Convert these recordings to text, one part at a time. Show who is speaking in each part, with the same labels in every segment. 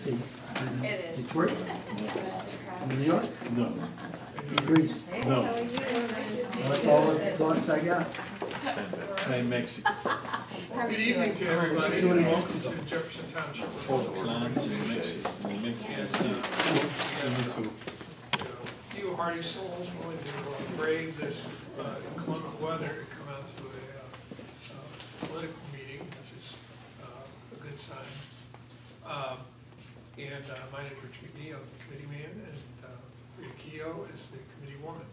Speaker 1: see.
Speaker 2: It is.
Speaker 1: Detroit? New York?
Speaker 3: No.
Speaker 1: Greece?
Speaker 3: No.
Speaker 1: That's all the thoughts I got.
Speaker 3: Try Mexico.
Speaker 4: Good evening to everybody,
Speaker 1: Good
Speaker 4: and
Speaker 1: evening.
Speaker 4: welcome to Jefferson Township. A few hardy souls willing to brave this inclement weather to come out to a political meeting, which is a good sign. My name is Rich McGee, I'm the committee man, and Frida Keogh is the committee woman.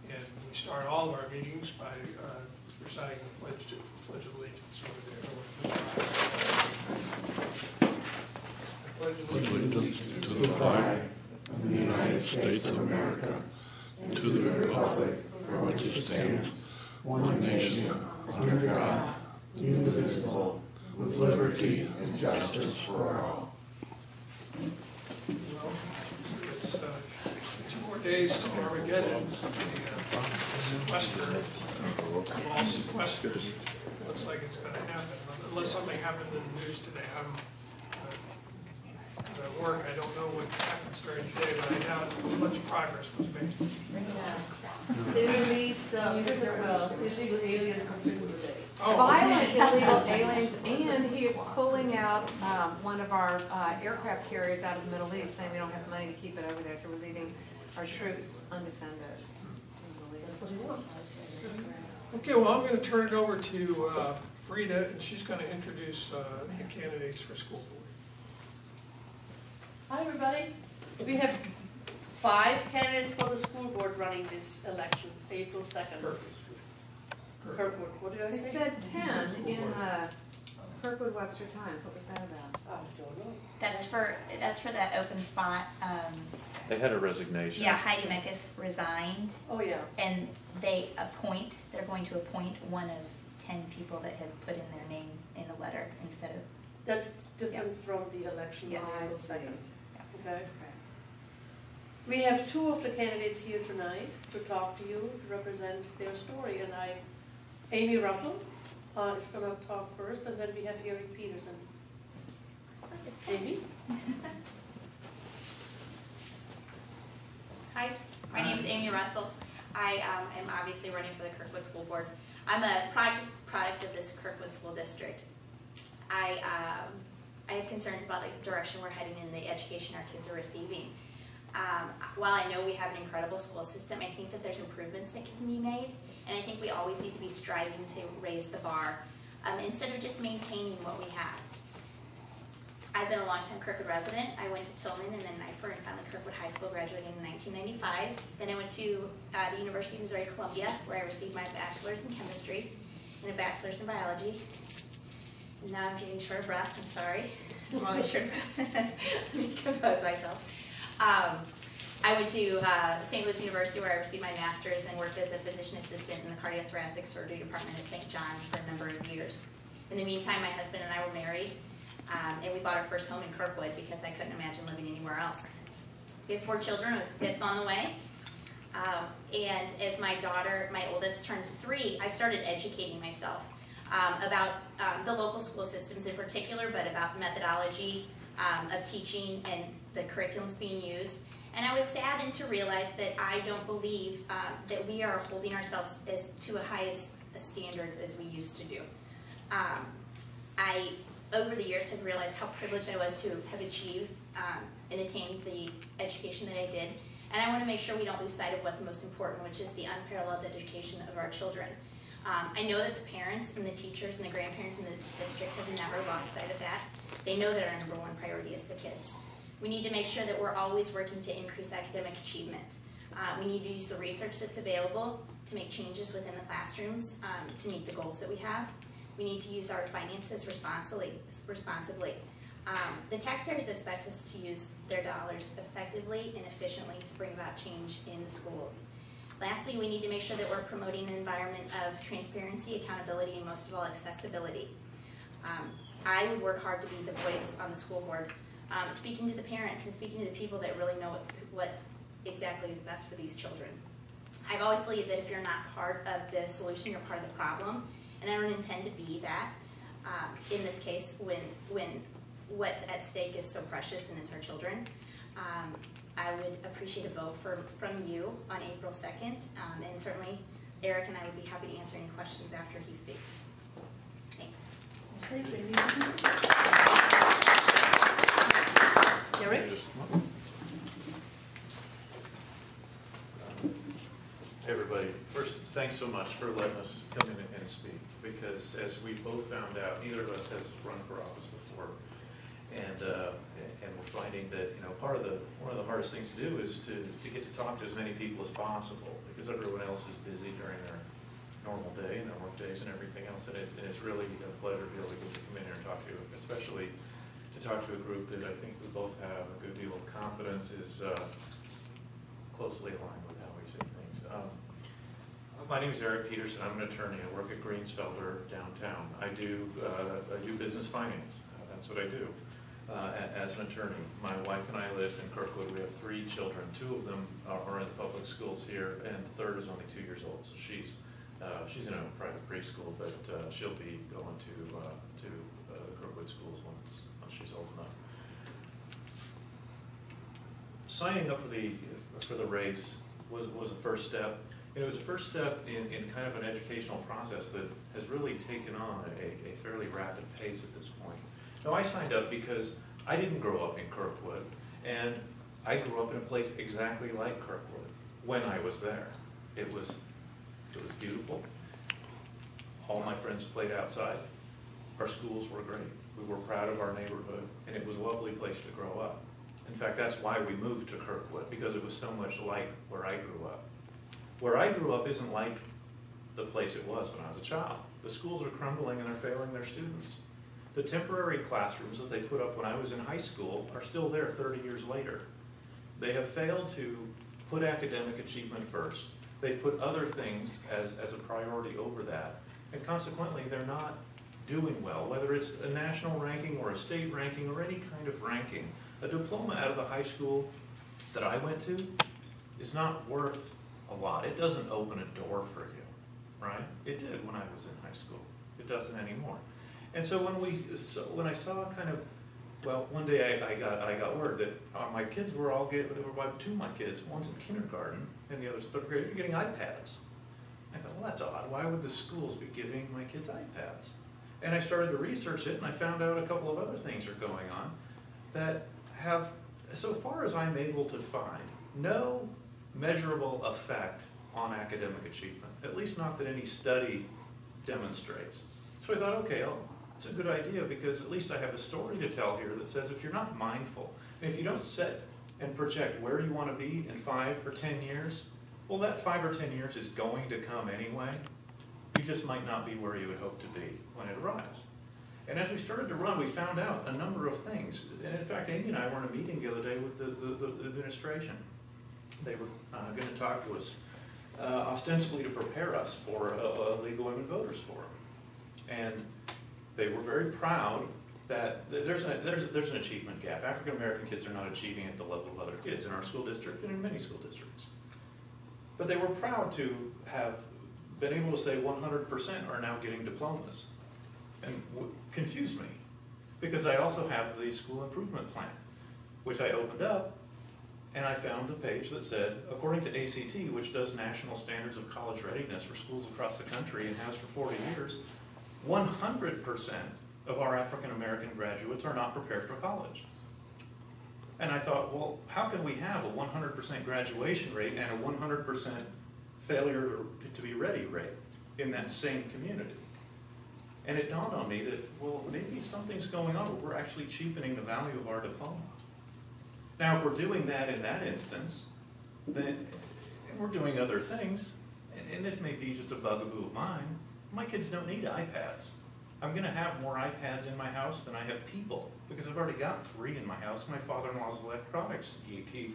Speaker 4: And we start all of our meetings by reciting the Pledge of Allegiance. I pledge allegiance
Speaker 5: to the flag of the United States of America and to the republic for which it stands, one nation, under God, indivisible, with liberty and justice for all.
Speaker 4: Well, it's 2 more days to Armageddon, the sequester of all sequesters. Looks like it's going to happen, unless something happened in the news today. As I work, I don't know what happens during the day, but I doubt much progress was made.
Speaker 6: They released illegal aliens from prison today.
Speaker 2: Violent illegal aliens, and he is pulling out one of our aircraft carriers out of the Middle East, saying we don't have the money to keep it over there, so we're leaving our troops undefended.
Speaker 6: That's what he wants.
Speaker 4: Okay, well, I'm going to turn it over to Frida, and she's going to introduce the candidates for school board.
Speaker 6: Hi, everybody. We have 5 candidates for the school board running this election, April 2nd. Kirkwood, what did I
Speaker 2: It
Speaker 6: say?
Speaker 2: said 10 in Kirkwood Webster Times. What was that about?
Speaker 6: I don't know.
Speaker 7: That's for that open spot.
Speaker 3: They had a resignation.
Speaker 7: Yeah, Heidi Meckes resigned,
Speaker 6: Oh, yeah.
Speaker 7: and they're going to appoint one of 10 people that have put in their name in the letter instead of.
Speaker 6: That's different from the election
Speaker 7: Yes.
Speaker 6: on April
Speaker 2: I see.
Speaker 6: 2nd. Okay. We have 2 of the candidates here tonight to talk to you, to represent their story, and Amy Russell is going to talk first, and then we have Eric Peterson. Amy?
Speaker 7: Hi, my name is Amy Russell. I am obviously running for the Kirkwood School Board. I'm a product of this Kirkwood School District. I have concerns about the direction we're heading in the education our kids are receiving. While I know we have an incredible school system, I think that there's improvements that can be made, and I think we always need to be striving to raise the bar instead of just maintaining what we have. I've been a longtime Kirkwood resident. I went to Tillman and then Knifer and founded Kirkwood High School, graduating in 1995. Then I went to the University of Missouri-Columbia, where I received my bachelor's in chemistry and a bachelor's in biology. And now I'm getting short of breath. I'm sorry. I'm always short of breath. Let me compose myself. I went to St. Louis University, where I received my master's and worked as a physician assistant in the cardiothoracic surgery department at St. John's for a number of years. In the meantime, my husband and I were married, and we bought our first home in Kirkwood because I couldn't imagine living anywhere else. We have 4 children, with a 5th on the way. And as my oldest, turned 3, I started educating myself about the local school systems in particular, but about methodology of teaching and the curriculums being used. And I was saddened to realize that I don't believe that we are holding ourselves to as high standards as we used to do. I, over the years, have realized how privileged I was to have achieved and attained the education that I did. And I want to make sure we don't lose sight of what's most important, which is the unparalleled education of our children. I know that the parents and the teachers and the grandparents in this district have never lost sight of that. They know that our #1 priority is the kids. We need to make sure that we're always working to increase academic achievement. We need to use the research that's available to make changes within the classrooms to meet the goals that we have. We need to use our finances responsibly. The taxpayers expect us to use their dollars effectively and efficiently to bring about change in the schools. Lastly, we need to make sure that we're promoting an environment of transparency, accountability, and most of all, accessibility. I would work hard to be the voice on the school board, speaking to the parents and speaking to the people that really know what exactly is best for these children. I've always believed that if you're not part of the solution, you're part of the problem, and I don't intend to be that. In this case, when what's at stake is so precious, and it's our children. I would appreciate a vote from you on April 2nd, and certainly Eric and I would be happy to answer any questions after he speaks. Thanks.
Speaker 6: Okay, Jamie. Eric?
Speaker 3: Hey everybody, first, thanks so much for letting us come in and speak, because as we both found out, neither of us has run for office before, and we're finding that, you know, one of the hardest things to do is to get to talk to as many people as possible, because everyone else is busy during their normal day and their work days and everything else, and it's really a pleasure to be able to get to come in here and talk to you, especially to talk to a group that I think we both have a good deal of confidence is closely aligned with how we see things. My name is Eric Peterson. I'm an attorney. I work at Greensfelder downtown. I do business finance. That's what I do as an attorney. My wife and I live in Kirkwood. We have 3 children. 2 of them are in the public schools here, and the third is only 2 years old. So she's in a private preschool, but she'll be going to the Kirkwood schools once she's old enough. Signing up for the race was a first step. It was a first step in kind of an educational process that has really taken on a fairly rapid pace at this point. Now, I signed up because I didn't grow up in Kirkwood, and I grew up in a place exactly like Kirkwood when I was there. It was beautiful. All my friends played outside. Our schools were great. We were proud of our neighborhood, and it was a lovely place to grow up. In fact, that's why we moved to Kirkwood, because it was so much like where I grew up. Where I grew up isn't like the place it was when I was a child. The schools are crumbling and they're failing their students. The temporary classrooms that they put up when I was in high school are still there 30 years later. They have failed to put academic achievement first. They've put other things as a priority over that. And consequently, they're not doing well, whether it's a national ranking or a state ranking or any kind of ranking. A diploma out of the high school that I went to is not worth a lot. It doesn't open a door for you, right? It did when I was in high school. It doesn't anymore. And so when I saw kind of, well, one day I got word that my kids were all getting, 2 of my kids, one's in kindergarten and the other's 3rd grade, are getting iPads. I thought, well, that's odd. Why would the schools be giving my kids iPads? And I started to research it, and I found out a couple of other things are going on that have, so far as I'm able to find, no measurable effect on academic achievement, at least not that any study demonstrates. So I thought, okay, it's a good idea, because at least I have a story to tell here that says if you're not mindful, if you don't set and project where you want to be in 5 or 10 years, well, that 5 or 10 years is going to come anyway. You just might not be where you would hope to be when it arrives. And as we started to run, we found out a number of things. And in fact, Amy and I were in a meeting the other day with the administration. They were going to talk to us ostensibly to prepare us for a League of Women Voters Forum. And they were very proud that there's an achievement gap. African American kids are not achieving at the level of other kids in our school district and in many school districts. But they were proud to have been able to say 100% are now getting diplomas. And confused me, because I also have the school improvement plan, which I opened up, and I found a page that said, according to ACT, which does national standards of college readiness for schools across the country and has for 40 years, 100% of our African American graduates are not prepared for college. And I thought, well, how can we have a 100% graduation rate and a 100% failure to be ready rate in that same community? And it dawned on me that, well, maybe something's going on where we're actually cheapening the value of our diploma. Now, if we're doing that in that instance, then, and we're doing other things, and this may be just a bugaboo of mine, my kids don't need iPads. I'm going to have more iPads in my house than I have people, because I've already got 3 in my house. My father-in-law's electronics geek. He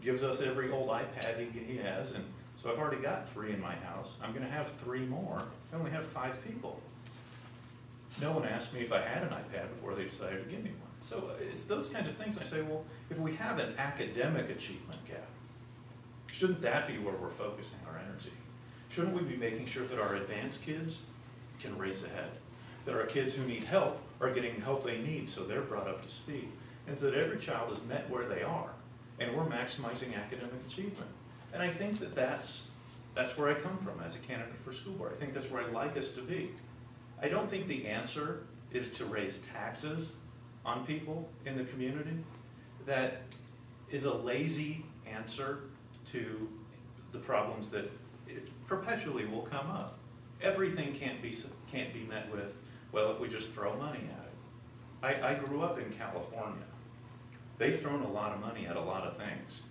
Speaker 3: gives us every old iPad he has, and so I've already got 3 in my house. I'm going to have 3 more. I only have 5 people. No one asked me if I had an iPad before they decided to give me one. So it's those kinds of things. And I say, well, if we have an academic achievement gap, shouldn't that be where we're focusing our energy? Shouldn't we be making sure that our advanced kids can race ahead? That our kids who need help are getting help they need, so they're brought up to speed. And so that every child is met where they are, and we're maximizing academic achievement. And I think that that's where I come from as a candidate for school board. I think that's where I'd like us to be. I don't think the answer is to raise taxes on people in the community. That is a lazy answer to the problems that perpetually will come up. Everything can't be met with, well, if we just throw money at it. I grew up in California. They've thrown a lot of money at a lot of things.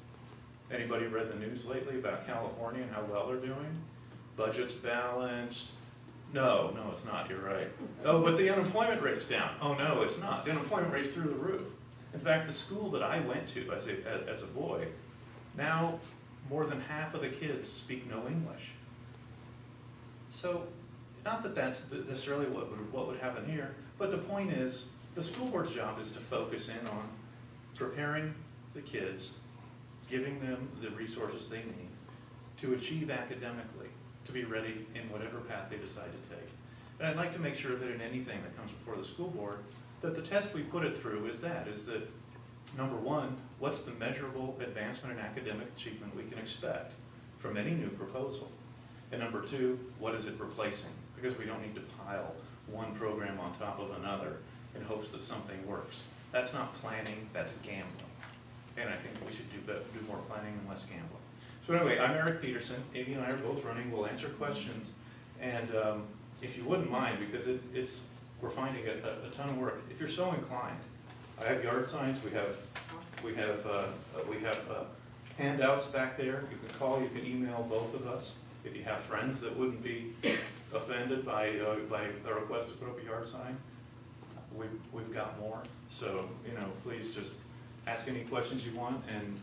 Speaker 3: Anybody read the news lately about California and how well they're doing? Budget's balanced. No, it's not, you're right. Oh, but the unemployment rate's down. Oh, no, it's not. The unemployment rate's through the roof. In fact, the school that I went to as a boy, now more than half of the kids speak no English. So, not that that's necessarily what would happen here, but the point is, the school board's job is to focus in on preparing the kids, giving them the resources they need to achieve academically, to be ready in whatever path they decide to take. And I'd like to make sure that in anything that comes before the school board, that the test we put it through is that, number one, what's the measurable advancement in academic achievement we can expect from any new proposal? And number two, what is it replacing? Because we don't need to pile one program on top of another in hopes that something works. That's not planning, that's gambling. And I think we should do more planning and less gambling. So anyway, I'm Eric Peterson. Amy and I are both running. We'll answer questions. And if you wouldn't mind, because we're finding a ton of work. If you're so inclined, I have yard signs. We have handouts back there. You can call. You can email both of us. If you have friends that wouldn't be offended by a request to put up a yard sign, we've got more. So please just ask any questions you want, and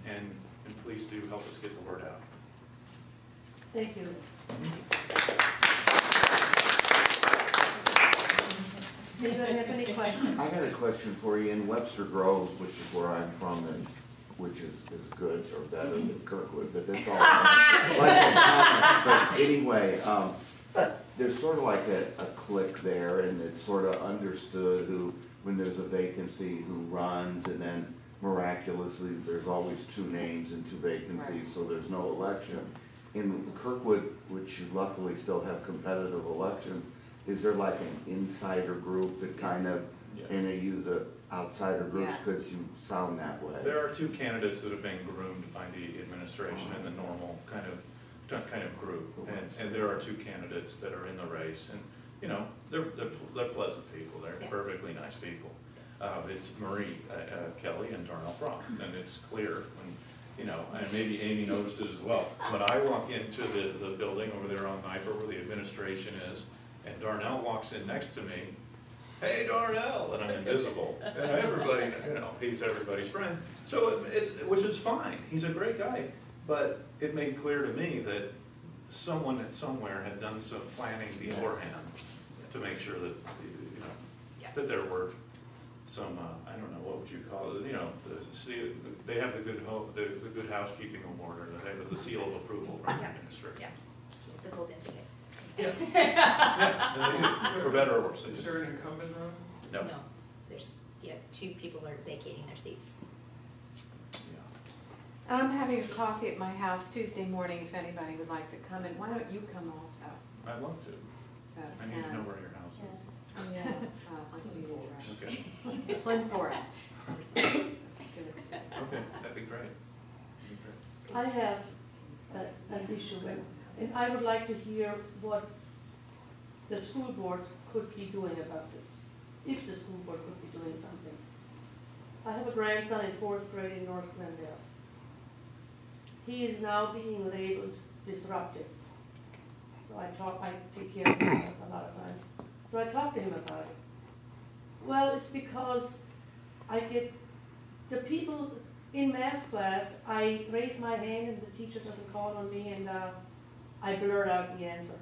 Speaker 3: please do help us get the word out.
Speaker 6: Thank you. Anybody have any questions?
Speaker 8: I got a question for you. In Webster Groves, which is where I'm from, and which is good or better than Kirkwood, but that's all right. But anyway, there's sort of like a clique there, and it's sort of understood who, when there's a vacancy, who runs, and then miraculously there's always two names and two vacancies, so there's no election. In Kirkwood, which you luckily still have competitive elections, is there like an insider group that kind of you the outsider groups because you sound that way?
Speaker 3: There are two candidates that have been groomed by the administration in the normal kind of group, and there are two candidates that are in the race, and they're pleasant people. They're perfectly nice people. It's Marie Kelly and Darnell Frost, and it's clear when, and maybe Amy notices as well. When I walk into the building over there on Knifer where the administration is, and Darnell walks in next to me, hey Darnell, and I'm invisible, and everybody, he's everybody's friend. So which is fine. He's a great guy, but it made clear to me that someone somewhere had done some planning beforehand to make sure that that there were some I don't know, what would you call it? They have the good housekeeping award, or they have the seal of approval from the administration.
Speaker 7: Yeah, the golden ticket.
Speaker 3: Yeah, they do. For better or worse.
Speaker 4: Is there an incumbent on?
Speaker 3: No.
Speaker 7: No, there's two people are vacating their seats.
Speaker 2: I'm having a coffee at my house Tuesday morning if anybody would like to come, and why don't you come also?
Speaker 3: I'd love to.
Speaker 2: So,
Speaker 3: I need to know where your house is.
Speaker 2: Yeah, on
Speaker 3: Okay.
Speaker 2: Flint Forest.
Speaker 3: Okay, that'd be great.
Speaker 6: I have an issue, and I would like to hear what the school board could be doing about this, if the school board could be doing something. I have a grandson in 4th grade in North Glendale. He is now being labeled disruptive. So I take care of him a lot of times. So I talk to him about it. Well, it's because I get the people in math class, I raise my hand and the teacher doesn't call on me, and I blurt out the answer.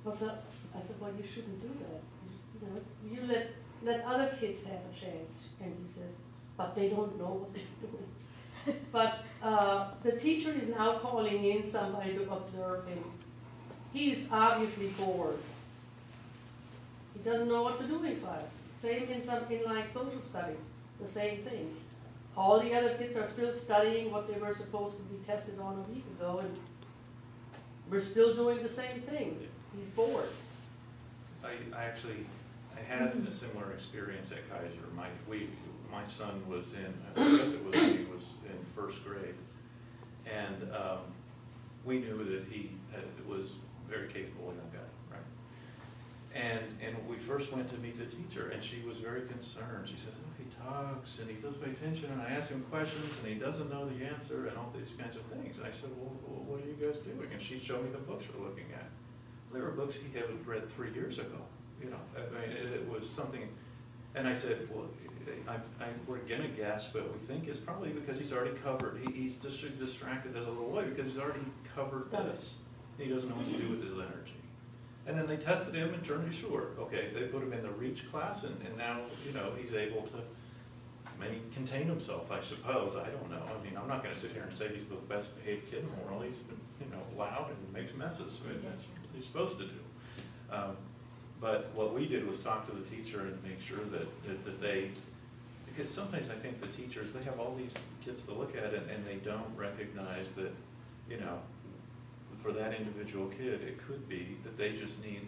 Speaker 6: I said, well, you shouldn't do that. You let other kids have a chance. And he says, but they don't know what they're doing. But the teacher is now calling in somebody to observe him. He is obviously bored. He doesn't know what to do in class. Same in like social studies, the same thing. All the other kids are still studying what they were supposed to be tested on a week ago, and we're still doing the same thing. He's bored.
Speaker 3: I had a similar experience at Kaiser. My son was I guess he was in first grade, and we knew that he was a very capable young guy, right? And we first went to meet the teacher, and she was very concerned. She said, "Oh, he talks, and he doesn't pay attention, and I ask him questions, and he doesn't know the answer, and all these kinds of things." And I said, "Well, what are you guys doing?" And she showed me the books we're looking at. There were books he had read 3 years ago. You know, I mean, it was something. And I said, "Well, we're gonna guess, but we think it's probably because he's already covered. He's just distracted as a little boy because he's already covered this. He doesn't know what to do with his energy." And then they tested him and turned sure. Okay, they put him in the REACH class, and now, you know, he's able to maybe contain himself, I suppose. I don't know. I mean, I'm not going to sit here and say he's the best behaved kid in the world. He's, you know, loud and makes messes. I mean, that's what he's supposed to do. But what we did was talk to the teacher and make sure that they, because sometimes I think the teachers, they have all these kids to look at, and they don't recognize that, you know, for that individual kid, it could be that they just need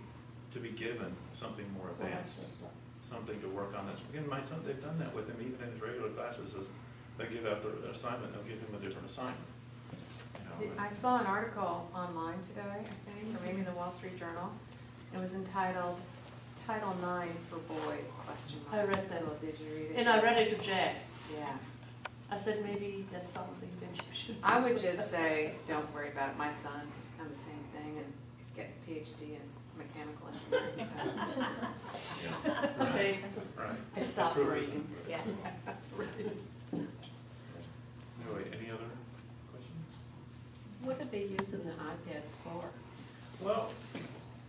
Speaker 3: to be given something more advanced, something to work on. That's, again, my son, they've done that with him even in his regular classes. As they give out the assignment, they'll give him a different assignment. You know,
Speaker 2: I saw an article online today, I think, or maybe in the Wall Street Journal. It was entitled Title IX for Boys, question mark.
Speaker 6: I read that.
Speaker 2: So did you read it?
Speaker 6: And I read it to Jack.
Speaker 2: Yeah.
Speaker 6: I said, maybe that's something that you should.
Speaker 2: I would just say, don't worry about it. My son, he's kind of the same thing, and he's getting a PhD in mechanical engineering. So.
Speaker 3: yeah.
Speaker 6: Okay.
Speaker 3: Right.
Speaker 6: I stopped reading.
Speaker 7: Yeah.
Speaker 3: Anyway, any other questions?
Speaker 9: What are they using the iPads for?
Speaker 3: Well,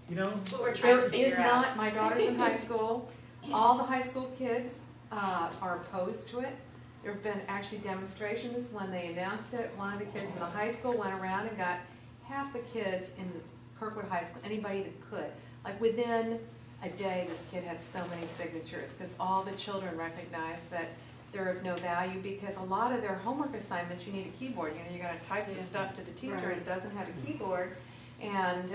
Speaker 3: you know,
Speaker 7: That's what we're trying to
Speaker 2: There
Speaker 7: figure
Speaker 2: is
Speaker 7: out.
Speaker 2: not, my daughter's in high school. All the high school kids are opposed to it. There have been actually demonstrations when they announced it. One of the kids in the high school went around and got half the kids in Kirkwood High School, anybody that could. Like within a day, this kid had so many signatures because all the children recognized that they're of no value because a lot of their homework assignments, you need a keyboard. You know, you got to type the stuff to the teacher and it doesn't have a keyboard. And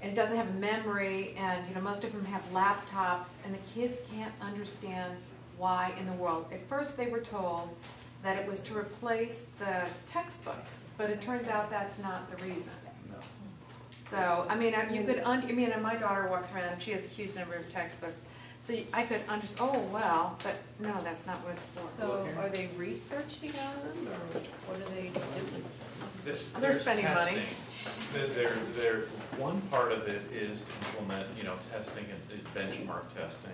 Speaker 2: it doesn't have memory, and you know most of them have laptops, and the kids can't understand why in the world. At first they were told that it was to replace the textbooks, but it turns out that's not the reason.
Speaker 3: no.
Speaker 2: So, I mean, you could, and my daughter walks around, she has a huge number of textbooks, so I could understand, oh, well, but no, that's not what it's for.
Speaker 9: So are they researching on them, or what are they doing?
Speaker 2: They're
Speaker 3: There's
Speaker 2: spending money.
Speaker 3: testing. One part of it is to implement, you know, testing and benchmark testing.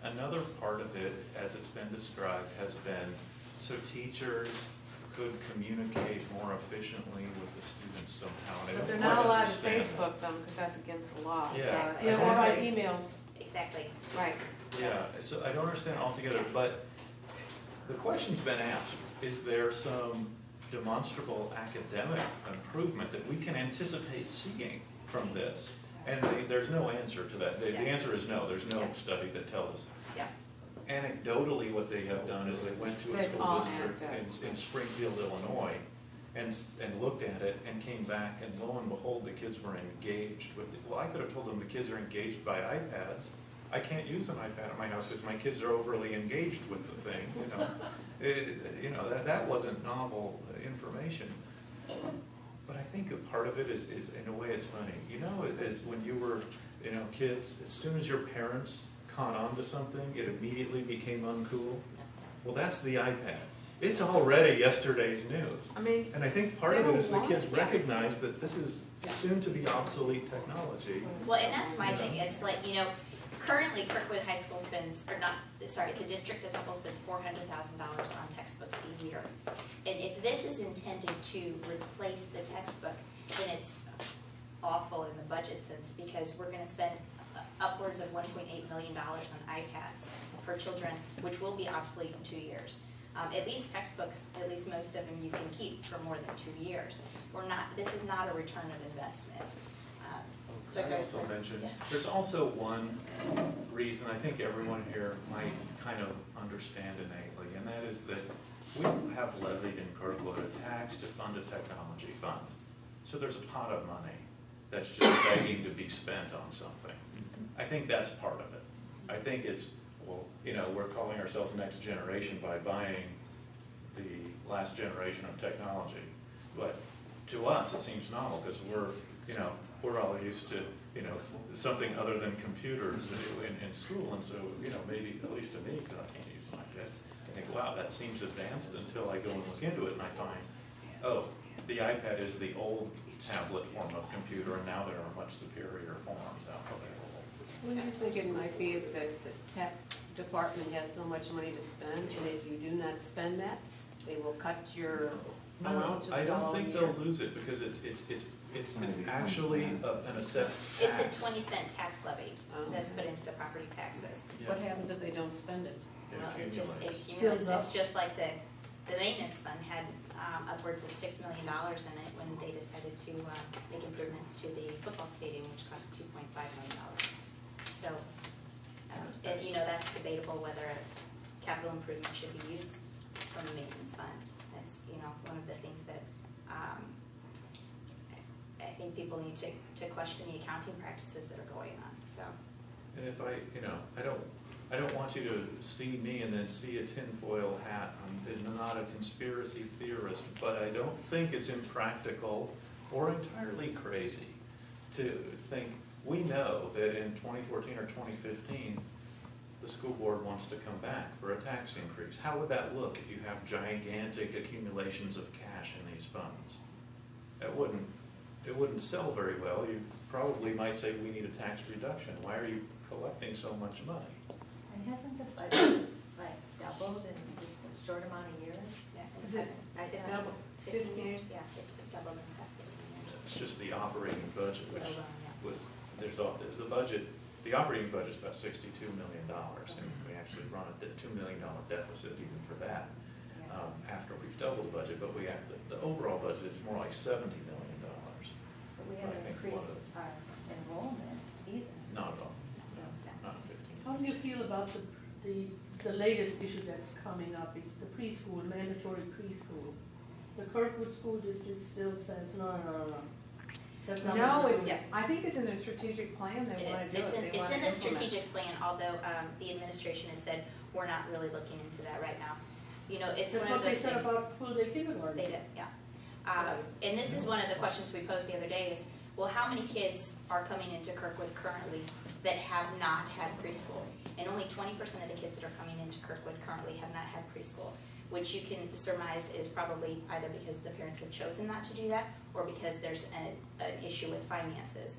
Speaker 3: Another part of it, as it's been described, has been so teachers could communicate more efficiently with the students somehow. And I
Speaker 2: But
Speaker 3: don't
Speaker 2: they're
Speaker 3: quite
Speaker 2: not allowed to
Speaker 3: understand that.
Speaker 2: Facebook them because that's against the law.
Speaker 3: Yeah.
Speaker 2: So,
Speaker 6: Yeah, or write emails.
Speaker 7: Exactly.
Speaker 2: right.
Speaker 3: Yeah, so I don't understand altogether, but the question's been asked, is there some demonstrable academic improvement that we can anticipate seeing from this? And there's no answer to that. The answer is no, there's no study that tells us.
Speaker 7: Yeah.
Speaker 3: Anecdotally, what they have done is they went to a
Speaker 2: It's
Speaker 3: school
Speaker 2: all
Speaker 3: district in Springfield, Illinois, and looked at it and came back, and lo and behold, the kids were engaged with it. Well, I could have told them the kids are engaged by iPads. I can't use an iPad at my house because my kids are overly engaged with the thing, you know. That wasn't novel information. But I think a part of it is in a way, it's funny. You know, it is when you were, you know, kids, as soon as your parents caught on to something, it immediately became uncool. Well, that's the iPad. It's already yesterday's news.
Speaker 2: I mean,
Speaker 3: And I think part
Speaker 2: they
Speaker 3: of it
Speaker 2: don't
Speaker 3: is the
Speaker 2: want
Speaker 3: kids
Speaker 2: it.
Speaker 3: recognize that this is soon to be obsolete technology.
Speaker 7: Well, and that's my thing, is like, you know, currently Kirkwood High School spends, or not, sorry, the district as a whole spends $400,000 on textbooks a year. And if this is intended to replace the textbook, then it's awful in the budget sense, because we're gonna spend upwards of $1.8 million on iPads for children, which will be obsolete in 2 years. At least textbooks, at least most of them, you can keep for more than 2 years. This is not a return of investment. So
Speaker 3: I
Speaker 7: go
Speaker 3: also
Speaker 7: for it.
Speaker 3: mentioned,
Speaker 7: Yeah.
Speaker 3: there's also one reason I think everyone here might kind of understand innately, and that is that we have levied in Kirkwood a tax to fund a technology fund. So there's a pot of money that's just begging to be spent on something. I think that's part of it. I think it's, well, you know, we're calling ourselves next generation by buying the last generation of technology. But to us, it seems novel because we're all used to, something other than computers in school. And so, maybe, at least to me, because I can't use them like this, I think, wow, that seems advanced until I go and look into it and I find, oh, the iPad is the old tablet form of computer, and now there are much superior forms out available.
Speaker 9: Well, you think it might be that the tech department has so much money to spend, and if you do not spend that, they will cut your
Speaker 3: No,
Speaker 9: allowance of
Speaker 3: I don't
Speaker 9: $1
Speaker 3: think
Speaker 9: a year?
Speaker 3: they'll lose it because it's actually an assessed
Speaker 7: It's
Speaker 3: tax.
Speaker 7: a 20-cent tax levy that's put into the property taxes.
Speaker 9: What happens if they don't spend it?
Speaker 7: Well, it just
Speaker 3: accumulates.
Speaker 7: accumulates.
Speaker 6: Builds up.
Speaker 7: It's just like the maintenance fund had upwards of $6 million in it when they decided to make improvements to the football stadium, which cost $2.5 million. So, that's debatable whether a capital improvement should be used from the maintenance fund. That's, one of the things that I think people need to question the accounting practices that are going on, so.
Speaker 3: And if I don't want you to see me and then see a tinfoil hat. I'm not a conspiracy theorist, but I don't think it's impractical or entirely crazy to think, we know that in 2014 or 2015, the school board wants to come back for a tax increase. How would that look if you have gigantic accumulations of cash in these funds? It wouldn't sell very well. You probably might say, we need a tax reduction. Why are you collecting so much money?
Speaker 10: And hasn't the budget doubled in just a short amount of years?
Speaker 7: Yeah, I think
Speaker 9: Double.
Speaker 7: 15 years, yeah, it's been doubled in the past 15 years.
Speaker 3: It's just the operating budget, which
Speaker 7: Oh, well, yeah.
Speaker 3: was, the operating budget's about $62 million, and we actually run a $2 million deficit even for that after we've doubled the budget, but the overall budget is more like $70 million.
Speaker 10: But we
Speaker 3: I
Speaker 10: haven't
Speaker 3: think
Speaker 10: increased our enrollment either.
Speaker 3: Not at all,
Speaker 10: So,
Speaker 3: not in 15.
Speaker 6: How do you feel about the latest issue that's coming up is the preschool, mandatory preschool? The Kirkwood School District still says, no. That's not
Speaker 2: No,
Speaker 6: what we're
Speaker 2: it's,
Speaker 6: doing.
Speaker 2: I think it's in their strategic plan, they
Speaker 7: It
Speaker 2: wanna
Speaker 7: is.
Speaker 2: do it. They
Speaker 7: It's
Speaker 2: wanna
Speaker 7: in the
Speaker 2: implement.
Speaker 7: strategic plan, although the administration has said, we're not really looking into that right now. It's
Speaker 6: That's
Speaker 7: one
Speaker 6: what
Speaker 7: of
Speaker 6: they
Speaker 7: those
Speaker 6: said
Speaker 7: things.
Speaker 6: about full-day kindergarten.
Speaker 7: They did, yeah. And this is one of the questions we posed the other day is, well, how many kids are coming into Kirkwood currently that have not had preschool? And only 20% of the kids that are coming into Kirkwood currently have not had preschool, which you can surmise is probably either because the parents have chosen not to do that or because there's an issue with finances.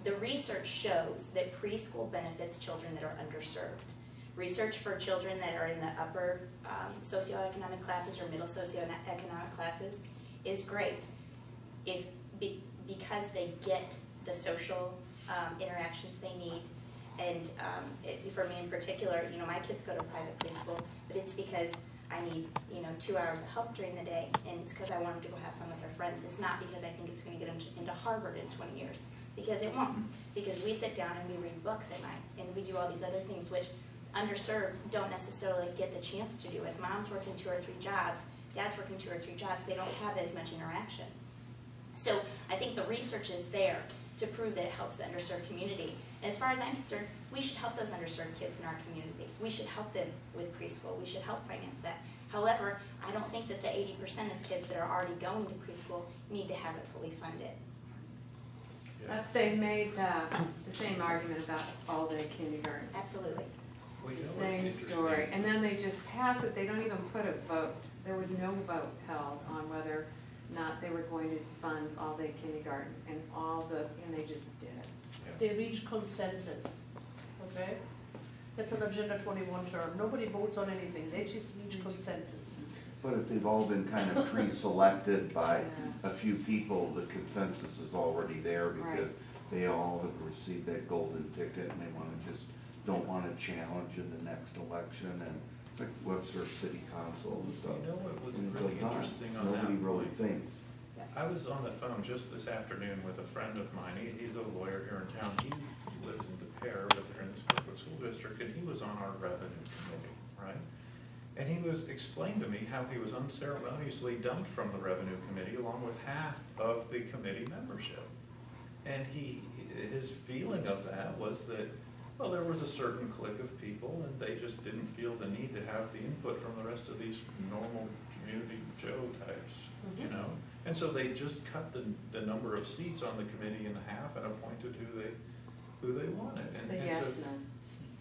Speaker 7: The research shows that preschool benefits children that are underserved. Research for children that are in the upper socioeconomic classes or middle socioeconomic classes is great because they get the social interactions they need. And for me in particular, my kids go to private preschool, but it's because I need 2 hours of help during the day, and it's because I want them to go have fun with their friends. It's not because I think it's going to get them into Harvard in 20 years, because it won't. Because we sit down and we read books at night, and we do all these other things which underserved don't necessarily get the chance to do. If mom's working 2 or 3 jobs, dad's working 2 or 3 jobs, they don't have as much interaction. So I think the research is there to prove that it helps the underserved community. And as far as I'm concerned, we should help those underserved kids in our community. We should help them with preschool. We should help finance that. However, I don't think that the 80% of kids that are already going to preschool need to have it fully funded.
Speaker 2: They made the same argument about all-day kindergarten.
Speaker 7: Absolutely.
Speaker 3: Well,
Speaker 2: It's
Speaker 3: you
Speaker 2: the
Speaker 3: know what's
Speaker 2: same
Speaker 3: interesting
Speaker 2: story.
Speaker 3: is-
Speaker 2: And then they just pass it, they don't even put a vote. There was no vote held on whether or not they were going to fund all-day kindergarten and they just did it.
Speaker 6: They reach consensus, okay? That's an Agenda 21 term. Nobody votes on anything. They just reach consensus.
Speaker 8: But if they've all been kind of pre-selected by a few people, the consensus is already there because they all have received that golden ticket and they don't want to challenge in the next election. And it's like Webster City Council and stuff.
Speaker 3: You know what was
Speaker 8: And
Speaker 3: really
Speaker 8: it's done.
Speaker 3: interesting on
Speaker 8: Nobody
Speaker 3: that
Speaker 8: really
Speaker 3: point?
Speaker 8: thinks.
Speaker 3: I was on the phone just this afternoon with a friend of mine. He's a lawyer here in town. He lives in DePere, but they're in this Kirkwood School District, and he was on our revenue committee, right? And he was explained to me how he was unceremoniously dumped from the revenue committee along with half of the committee membership. And his feeling of that was that, well, there was a certain clique of people, and they just didn't feel the need to have the input from the rest of these normal community Joe types, you know? And so they just cut the number of seats on the committee in half and appointed who they wanted.
Speaker 9: The
Speaker 3: And
Speaker 9: yes
Speaker 3: so,
Speaker 9: men.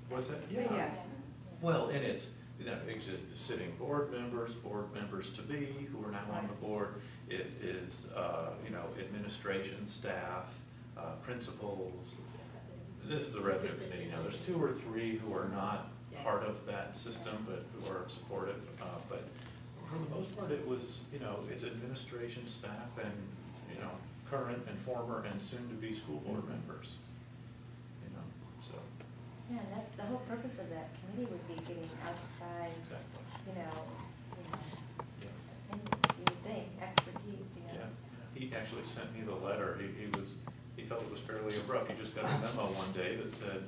Speaker 3: what's that?
Speaker 9: The yes men.
Speaker 3: Well, and it's, you know, sitting board members to be who are now on the board. It is, you know, administration staff, principals. This is the revenue committee now. There's 2 or 3 who are not part of that system, but who are supportive. But for the most part, it was, you know, it's administration staff and, you know, current and former and soon-to-be school board members. You know, so.
Speaker 10: Yeah, and that's the whole purpose of that committee would be getting outside,
Speaker 3: Exactly.
Speaker 10: you know,
Speaker 3: Yeah.
Speaker 10: and you would think, expertise, you know.
Speaker 3: Yeah. He actually sent me the letter. He felt it was fairly abrupt. He just got a memo one day that said,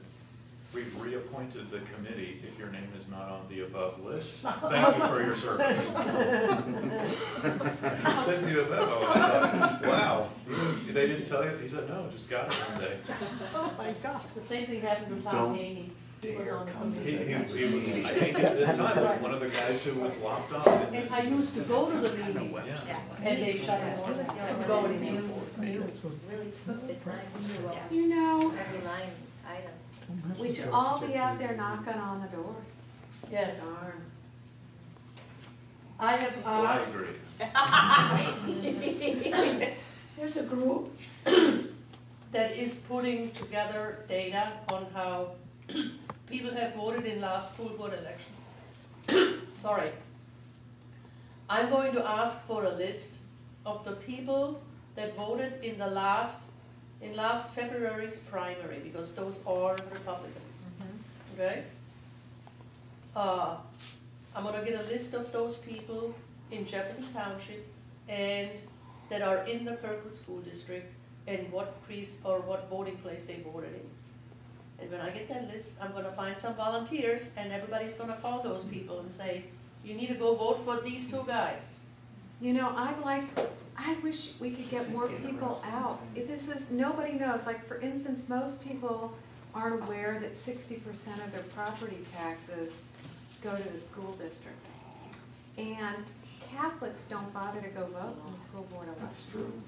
Speaker 3: "We've reappointed the committee if your name is not on the above list. Thank you for your service." He sent me the memo. I thought, wow. They didn't tell you? He said, no, just got it one day.
Speaker 6: Oh my God. The same thing happened to Tom Haney. He was on the committee.
Speaker 3: He was, I think at the time, was one of the guys who was locked off in
Speaker 6: And
Speaker 3: this.
Speaker 6: I used to go to the meeting,
Speaker 3: Yeah.
Speaker 6: and they shut it
Speaker 10: It was the
Speaker 6: down.
Speaker 10: only
Speaker 6: Couldn't go
Speaker 10: one
Speaker 6: anymore.
Speaker 10: you really took the time to do what was
Speaker 2: You know,
Speaker 10: every line item.
Speaker 2: we should all be out there knocking on the doors.
Speaker 6: Yes.
Speaker 2: Darn.
Speaker 6: I have
Speaker 3: Well, I
Speaker 6: asked,
Speaker 3: agree.
Speaker 6: there's a group that is putting together data on how people have voted in last school board elections. Sorry. I'm going to ask for a list of the people that voted in last February's primary, because those are Republicans, okay? I'm gonna get a list of those people in Jefferson Township and that are in the Kirkwood School District and what voting place they voted in. And when I get that list, I'm gonna find some volunteers and everybody's gonna call those people and say, you need to go vote for these 2 guys.
Speaker 2: You know, I wish we could get more people out. Nobody knows, like for instance, most people aren't aware that 60% of their property taxes go to the school district. And Catholics don't bother to go vote in the school board election.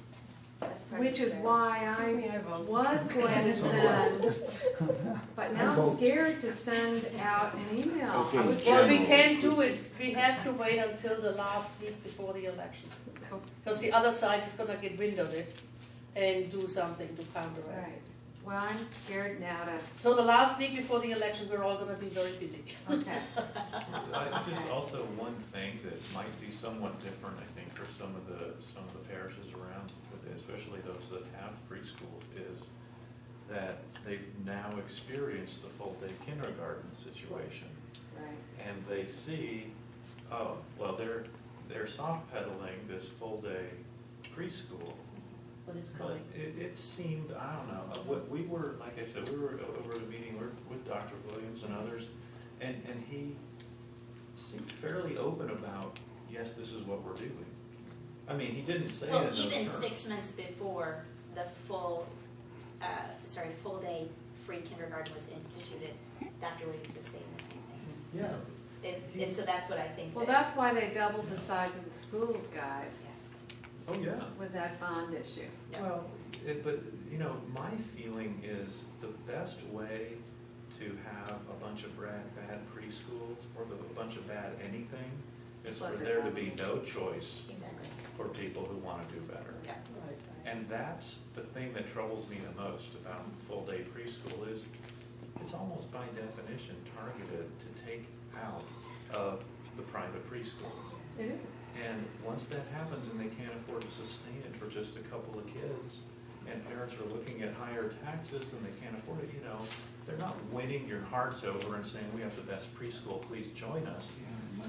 Speaker 10: That's pretty
Speaker 2: Which is
Speaker 10: fair.
Speaker 2: why I was going to send, but now I'm scared to send out an email.
Speaker 8: Okay.
Speaker 2: I was
Speaker 6: Well, we
Speaker 2: trying-
Speaker 6: can't do it, we have to wait until the last week before the election. Because the other side is gonna get wind of it and do something to counteract.
Speaker 2: Right. Well, I'm scared now to,
Speaker 6: So the last week before the election, we're all gonna be very busy.
Speaker 2: okay.
Speaker 3: Just also one thing that might be somewhat different, I think, for some of the parishes around, especially those that have preschools, is that they've now experienced the full day kindergarten situation.
Speaker 2: Right.
Speaker 3: And they see, oh, well, they're soft pedaling this full day preschool.
Speaker 6: But it's
Speaker 3: But
Speaker 6: coming.
Speaker 3: it seemed, I don't know, we were, like I said, we were over at a meeting with Dr. Williams and others, and he seemed fairly open about, yes, this is what we're doing. I mean, he didn't say it in
Speaker 7: Well,
Speaker 3: those
Speaker 7: even
Speaker 3: terms.
Speaker 7: 6 months before the full day free kindergarten was instituted, Dr. Williams was saying the same things.
Speaker 3: Yeah.
Speaker 7: And so that's what I think.
Speaker 2: Well, that's why they doubled the size of the school, guys,
Speaker 3: Oh, yeah.
Speaker 2: with that bond issue.
Speaker 7: Yeah.
Speaker 3: Well, but, you know, my feeling is the best way to have a bunch of bad preschools or a bunch of bad anything is for there to be no choice
Speaker 7: Exactly.
Speaker 3: for people who want to do better.
Speaker 7: Yeah.
Speaker 3: And that's the thing that troubles me the most about full-day preschool is it's almost by definition targeted to take out of the private preschools.
Speaker 2: It is.
Speaker 3: And once that happens and they can't afford to sustain it for just a couple of kids, and parents are looking at higher taxes and they can't afford it, you know, they're not winning your hearts over and saying, we have the best preschool, please join us.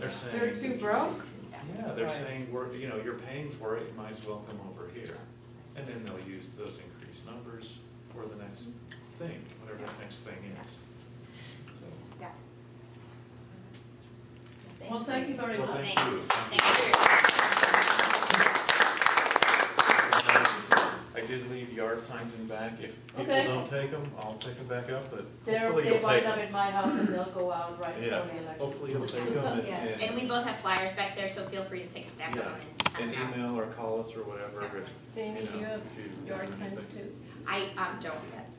Speaker 3: They're saying,
Speaker 2: They're too broke.
Speaker 3: yeah, they're saying, you're paying for it, you might as well come over here. And then they'll use those increased numbers for the next thing, whatever the next thing is. So,
Speaker 10: Yeah.
Speaker 6: Well, thank you very
Speaker 3: well,
Speaker 6: much.
Speaker 3: thank you.
Speaker 7: Thanks for your
Speaker 3: I did leave yard signs in back. If people
Speaker 6: Okay.
Speaker 3: don't take them, I'll pick them back up, but
Speaker 6: They
Speaker 3: hopefully you'll
Speaker 6: wind
Speaker 3: take
Speaker 6: up
Speaker 3: them.
Speaker 6: in my house and they'll go out right
Speaker 3: Yeah,
Speaker 6: before the election.
Speaker 3: hopefully you'll take them and,
Speaker 7: And we both have flyers back there, so feel free to take a stack of them and pass
Speaker 3: and
Speaker 7: them out.
Speaker 3: email or call us or whatever. If,
Speaker 9: Amy, do you have
Speaker 3: if you
Speaker 9: yard
Speaker 3: have
Speaker 9: signs
Speaker 3: anything.
Speaker 9: too?
Speaker 7: I don't yet.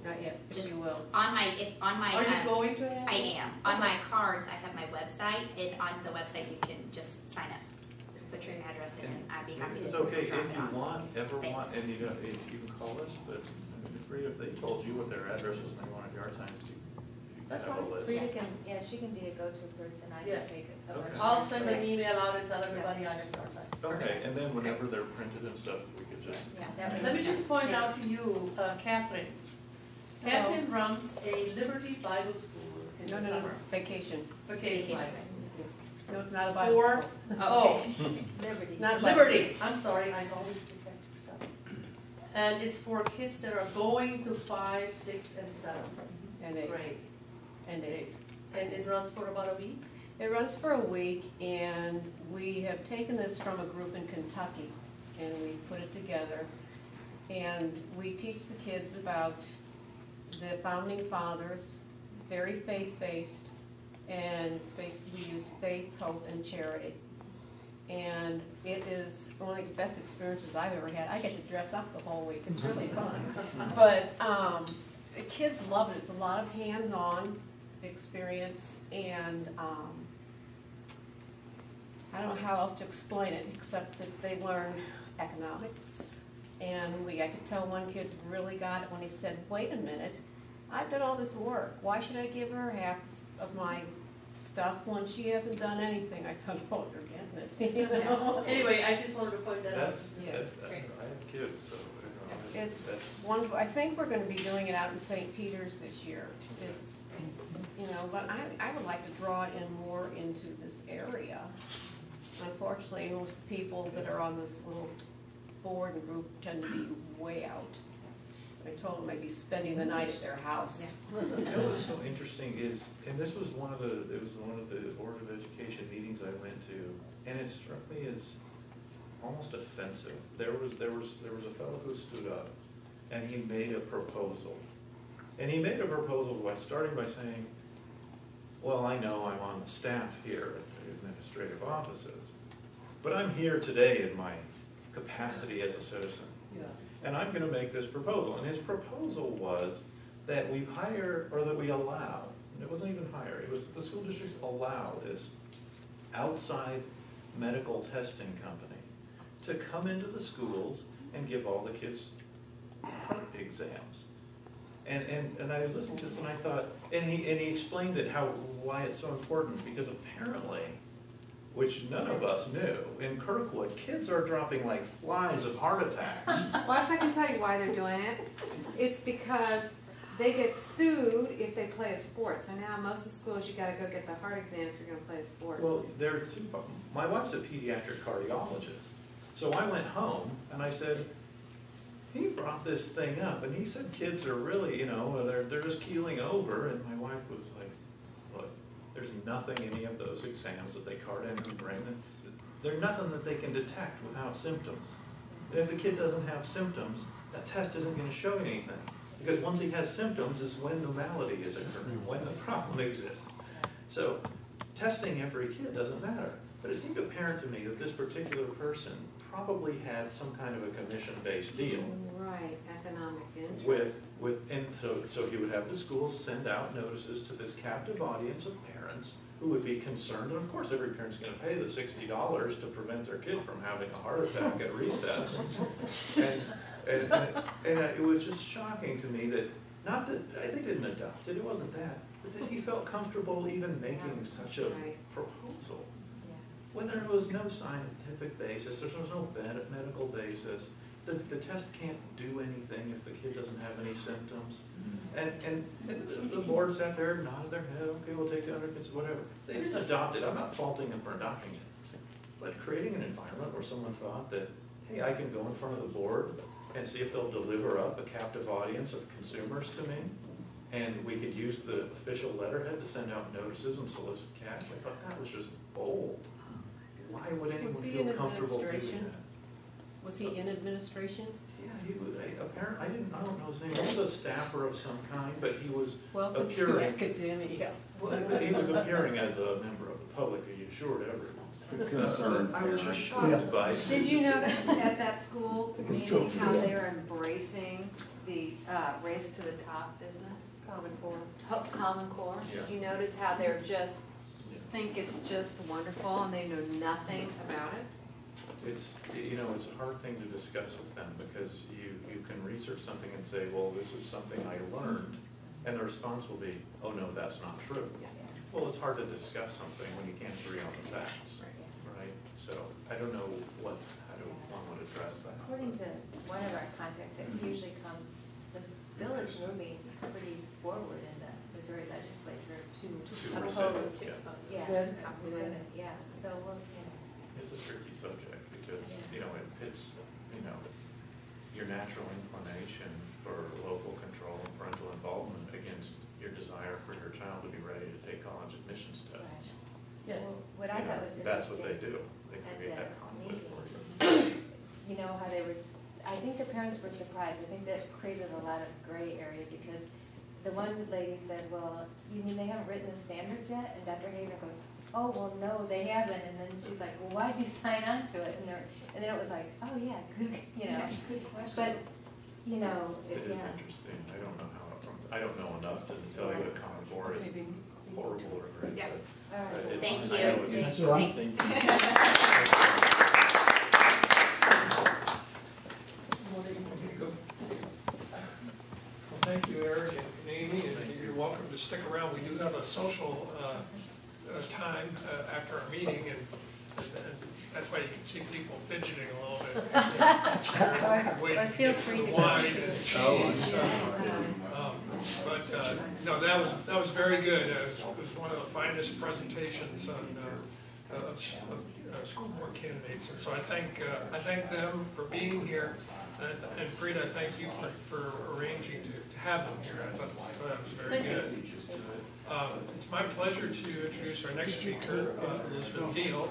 Speaker 9: Not yet, but
Speaker 7: Just-
Speaker 9: you will.
Speaker 7: On my
Speaker 6: Are you going to have?
Speaker 7: I am. On my cards, I have my website, and on the website, you can just sign up. Just put your address in, and I'd be happy to
Speaker 3: It's
Speaker 7: drop
Speaker 3: okay
Speaker 7: it
Speaker 3: if you
Speaker 7: off.
Speaker 3: want, ever
Speaker 7: Thanks.
Speaker 3: want, and you can call us, but I mean, if they told you what their address is and they wanted yard signs, you
Speaker 6: That's
Speaker 3: have a
Speaker 6: fine.
Speaker 3: list.
Speaker 10: Frida can, yeah, she can be a go-to person. I can
Speaker 6: Yes.
Speaker 10: take a
Speaker 3: Okay.
Speaker 10: bunch.
Speaker 6: I'll send an email out and tell everybody I have yard signs.
Speaker 3: Okay, and then whenever they're printed and stuff, we could just,
Speaker 10: Yeah, that would
Speaker 6: Let
Speaker 10: be
Speaker 6: me just point out to you, Catherine.
Speaker 9: Hello.
Speaker 6: Catherine runs a Liberty Bible School in
Speaker 9: No,
Speaker 6: the
Speaker 9: no, no,
Speaker 6: summer.
Speaker 9: vacation.
Speaker 6: Vacation
Speaker 7: Vacation.
Speaker 6: Bible.
Speaker 9: No, it's not a Bible
Speaker 6: For,
Speaker 9: school.
Speaker 6: oh,
Speaker 10: Liberty.
Speaker 9: Not
Speaker 6: Liberty, I'm sorry, I always get that mixed up. And it's for kids that are going to 5, 6, and 7
Speaker 9: And eight.
Speaker 6: grade.
Speaker 9: And eight.
Speaker 6: And it runs for about a week?
Speaker 9: It runs for a week, and we have taken this from a group in Kentucky, and we put it together. And we teach the kids about the founding fathers, very faith-based, and it's basically, we use faith, hope, and charity. And it is one of the best experiences I've ever had. I get to dress up the whole week, it's really fun. But the kids love it, it's a lot of hands-on experience, and I don't know how else to explain it, except that they learn economics. And I could tell one kid really got it when he said, wait a minute, I've done all this work, why should I give her half of my stuff when she hasn't done anything? I thought, oh, you're getting it, you know?
Speaker 6: Anyway, I just wanted to point that out.
Speaker 3: that's,
Speaker 9: Yeah.
Speaker 3: I have kids, so, you know,
Speaker 9: It's
Speaker 3: that's.
Speaker 9: one, I think we're gonna be doing it out in St. Peter's this year. It's, you know, but I would like to draw it in more into this area. Unfortunately, most of the people that are on this little board and group tend to be way out. So I told them I'd be spending the night at their house.
Speaker 3: You know what's so interesting is, and this was one of the Board of Education meetings I went to, and it struck me as almost offensive. There was a fellow who stood up, and he made a proposal. And he made a proposal by starting by saying, well, I know I'm on the staff here at the administrative offices, but I'm here today in my capacity as a citizen.
Speaker 6: Yeah.
Speaker 3: And I'm going to make this proposal. And his proposal was that we hire, or that we allow, and it wasn't even hire, it was the school districts allow this outside medical testing company to come into the schools and give all the kids heart exams. And I was listening to this and I thought, and he explained it, why it's so important, because apparently, which none of us knew, in Kirkwood, kids are dropping like flies of heart attacks.
Speaker 2: Well, actually, I can tell you why they're doing it. It's because they get sued if they play a sport. So now most of the schools, you gotta go get the heart exam if you're gonna play a sport.
Speaker 3: Well, my wife's a pediatric cardiologist, so I went home and I said, he brought this thing up, and he said kids are really, you know, they're just keeling over, and my wife was like, look, there's nothing in any of those exams that they card in who bring them. There's nothing that they can detect without symptoms. And if the kid doesn't have symptoms, that test isn't going to show you anything. Because once he has symptoms is when the malady is occurring, when the problem exists. So testing every kid doesn't matter. But it seemed apparent to me that this particular person probably had some kind of a commission-based deal.
Speaker 2: Right, economic interest.
Speaker 3: And so he would have the schools send out notices to this captive audience of parents who would be concerned, and of course every parent's going to pay the $60 to prevent their kid from having a heart attack at recess. And it was just shocking to me that, not that they didn't adopt it, it wasn't that, but that he felt comfortable even making such a proposal. When there was no scientific basis, there was no medical basis, the test can't do anything if the kid doesn't have any symptoms. And the board sat there, nodded their head, okay, we'll take it under consideration, whatever. They didn't adopt it. I'm not faulting them for adopting it. But creating an environment where someone thought that, hey, I can go in front of the board and see if they'll deliver up a captive audience of consumers to me. And we could use the official letterhead to send out notices and solicit cash. I thought that was just bold. Why would anyone
Speaker 9: Was he
Speaker 3: feel
Speaker 9: in
Speaker 3: comfortable doing
Speaker 9: administration?
Speaker 3: that?
Speaker 9: Was he in administration?
Speaker 3: Yeah, he was, apparently, I don't know his name, he was a staffer of some kind, but he was
Speaker 9: Welcome to
Speaker 3: appearing,
Speaker 9: academia.
Speaker 3: well, but he was appearing as a member of the public, he assured everyone.
Speaker 8: Concern.
Speaker 3: I was just
Speaker 1: Yeah.
Speaker 3: shocked by it.
Speaker 2: Did you notice at that school
Speaker 1: It's
Speaker 2: meeting
Speaker 1: true.
Speaker 2: how they're embracing the race to the top business?
Speaker 9: Common Core.
Speaker 2: Common Core?
Speaker 3: Yeah.
Speaker 2: Did you notice how they're just, think it's just wonderful and they know nothing about it?
Speaker 3: It's, you know, it's a hard thing to discuss with them because you can research something and say, well, this is something I learned. And the response will be, oh, no, that's not true. Well, it's hard to discuss something when you can't agree on the facts, right? So I don't know how do one would address that.
Speaker 10: According to one of our contacts, it usually comes, the bill is moving pretty forward in the Missouri legislature to
Speaker 3: rescind it,
Speaker 10: oppose.
Speaker 3: yeah.
Speaker 10: Yeah,
Speaker 2: Good.
Speaker 10: rescind it, yeah, so, well, you know.
Speaker 3: It's a tricky subject because,
Speaker 10: Yeah.
Speaker 3: you know, it pits, you know, your natural inclination for local control and parental involvement against your desire for your child to be ready to take college admissions tests.
Speaker 9: Yes.
Speaker 10: Well, what I
Speaker 3: You know,
Speaker 10: thought was
Speaker 3: that's what they
Speaker 10: interesting
Speaker 3: do. They
Speaker 10: at
Speaker 3: create
Speaker 10: the
Speaker 3: that conflict for you.
Speaker 10: meeting, you know, how they were, I think the parents were surprised. I think that created a lot of gray area because the one lady said, well, you mean they haven't written the standards yet? And Dr. Hager goes, oh, well, no, they haven't. And then she's like, well, why'd you sign on to it? And then it was like, oh, yeah, good, you know.
Speaker 6: Good question.
Speaker 10: But, you know,
Speaker 3: It is
Speaker 10: yeah.
Speaker 3: interesting. I don't know how, I don't know enough to tell you what a common core is horrible or great.
Speaker 7: Yeah.
Speaker 3: but,
Speaker 10: All right.
Speaker 3: it-
Speaker 7: Thank
Speaker 3: I
Speaker 7: you.
Speaker 3: know it's-
Speaker 1: That's all right.
Speaker 4: Well, thank you, Eric and Amy, and you're welcome to stick around. We do have a social time after our meeting, and that's why you can see people fidgeting a little bit.
Speaker 10: Or feel free to
Speaker 4: Wine
Speaker 10: come
Speaker 4: and
Speaker 10: too.
Speaker 4: cheese. But no, that was very good. It was one of the finest presentations of school board candidates, and so I thank them for being here, and Frida, I thank you for arranging to have them here. I thought that was very good. It's my pleasure to introduce our next speaker, Elizabeth Deal.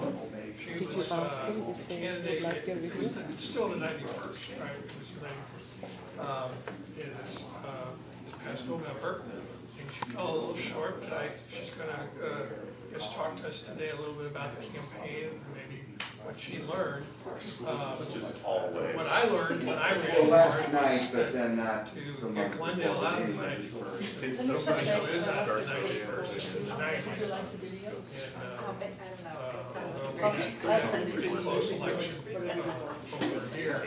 Speaker 4: She was a candidate, it's still the 91st, right? It was the 91st. This past November, and she fell a little short, but she's going to just talk to us today a little bit about the campaign and maybe what she learned.
Speaker 3: Which is always.
Speaker 4: What I learned when I
Speaker 8: Well,
Speaker 4: ran
Speaker 8: last
Speaker 4: for it
Speaker 8: night,
Speaker 4: was
Speaker 8: but then not
Speaker 4: to
Speaker 8: the
Speaker 4: get
Speaker 8: month
Speaker 4: Glendale
Speaker 8: before.
Speaker 4: out of the 91st.
Speaker 3: It's so funny.
Speaker 4: So it is out of the 91st, it's in the 90s.
Speaker 10: I'll bet, I don't know.
Speaker 4: Although we had a pretty close election over here.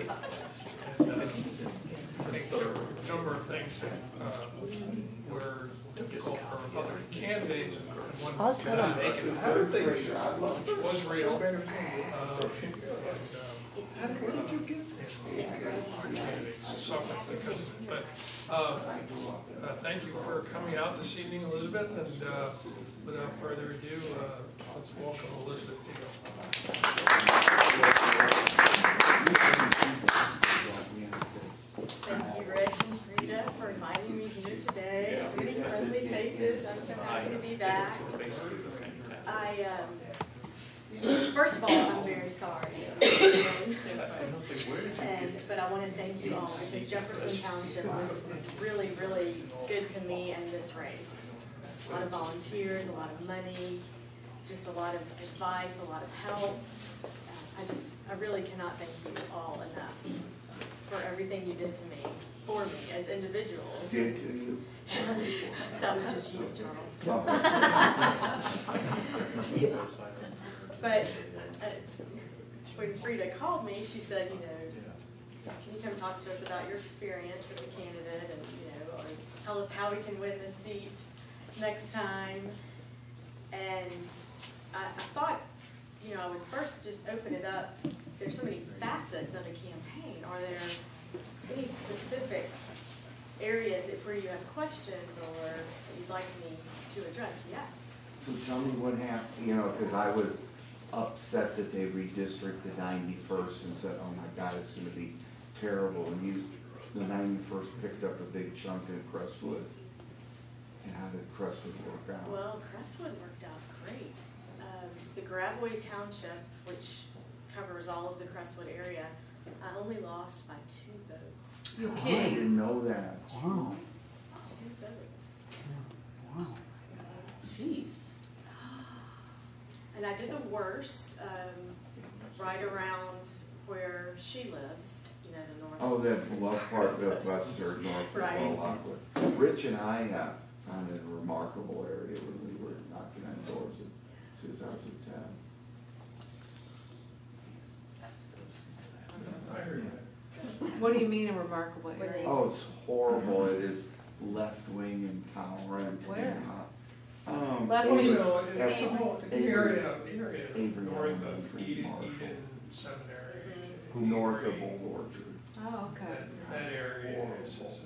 Speaker 4: And I think there were a number of things that were difficult for Republican candidates, and one was to make it which was real. Candidates suffered because of it. But thank you for coming out this evening, Elizabeth, and without further ado, let's welcome Elizabeth
Speaker 11: Thank you, Rich and Frida, for inviting me here today. Pretty friendly faces. I'm so happy to be back. First of all, I'm very sorry. But I want to thank you all because Jefferson Township was really, really good to me in this race. A lot of volunteers, a lot of money, just a lot of advice, a lot of help. I really cannot thank you all enough for everything you did to me, for me as individuals.
Speaker 8: Did to you?
Speaker 11: That was just you, Charles. But when Frida called me, she said, you know, can you come talk to us about your experience as a candidate and, you know, or tell us how we can win this seat next time. And I thought, you know, I would first just open it up. There's so many facets of a campaign. Are there any specific areas where you have questions or that you'd like me to address? Yeah.
Speaker 8: So tell me what happened, you know, because I was upset that they redistricted 91st and said, oh my God, it's gonna be terrible. And the 91st picked up a big chunk in Crestwood. And how did Crestwood work out?
Speaker 11: Well, Crestwood worked out great. The Gravois Township, which covers all of the Crestwood area, I only lost by 2 votes.
Speaker 6: You're
Speaker 8: I
Speaker 6: kidding.
Speaker 8: didn't know that.
Speaker 1: Wow.
Speaker 11: 2 votes.
Speaker 1: Wow.
Speaker 6: Jeez.
Speaker 11: And I did the worst, right around where she lives, you know, the north.
Speaker 8: Oh, that bluff part of Webster, north of
Speaker 11: Right.
Speaker 8: Lockwood. Rich and I found it a remarkable area when we were knocking on doors in 2010.
Speaker 4: I heard that.
Speaker 2: What do you mean a remarkable area?
Speaker 8: Oh, it's horrible. It is left-wing, intolerant.
Speaker 2: Where?
Speaker 6: Left-wing.
Speaker 8: Avery-
Speaker 4: You know, it's a
Speaker 8: Avery-
Speaker 4: whole, the
Speaker 8: Avery-
Speaker 4: area
Speaker 8: Avery
Speaker 4: north of
Speaker 8: Elementary,
Speaker 4: Eden
Speaker 8: Marshall.
Speaker 4: Seminary. to
Speaker 8: North of
Speaker 4: Avery,
Speaker 8: Old Orchard.
Speaker 2: Oh, okay.
Speaker 4: that area is a tough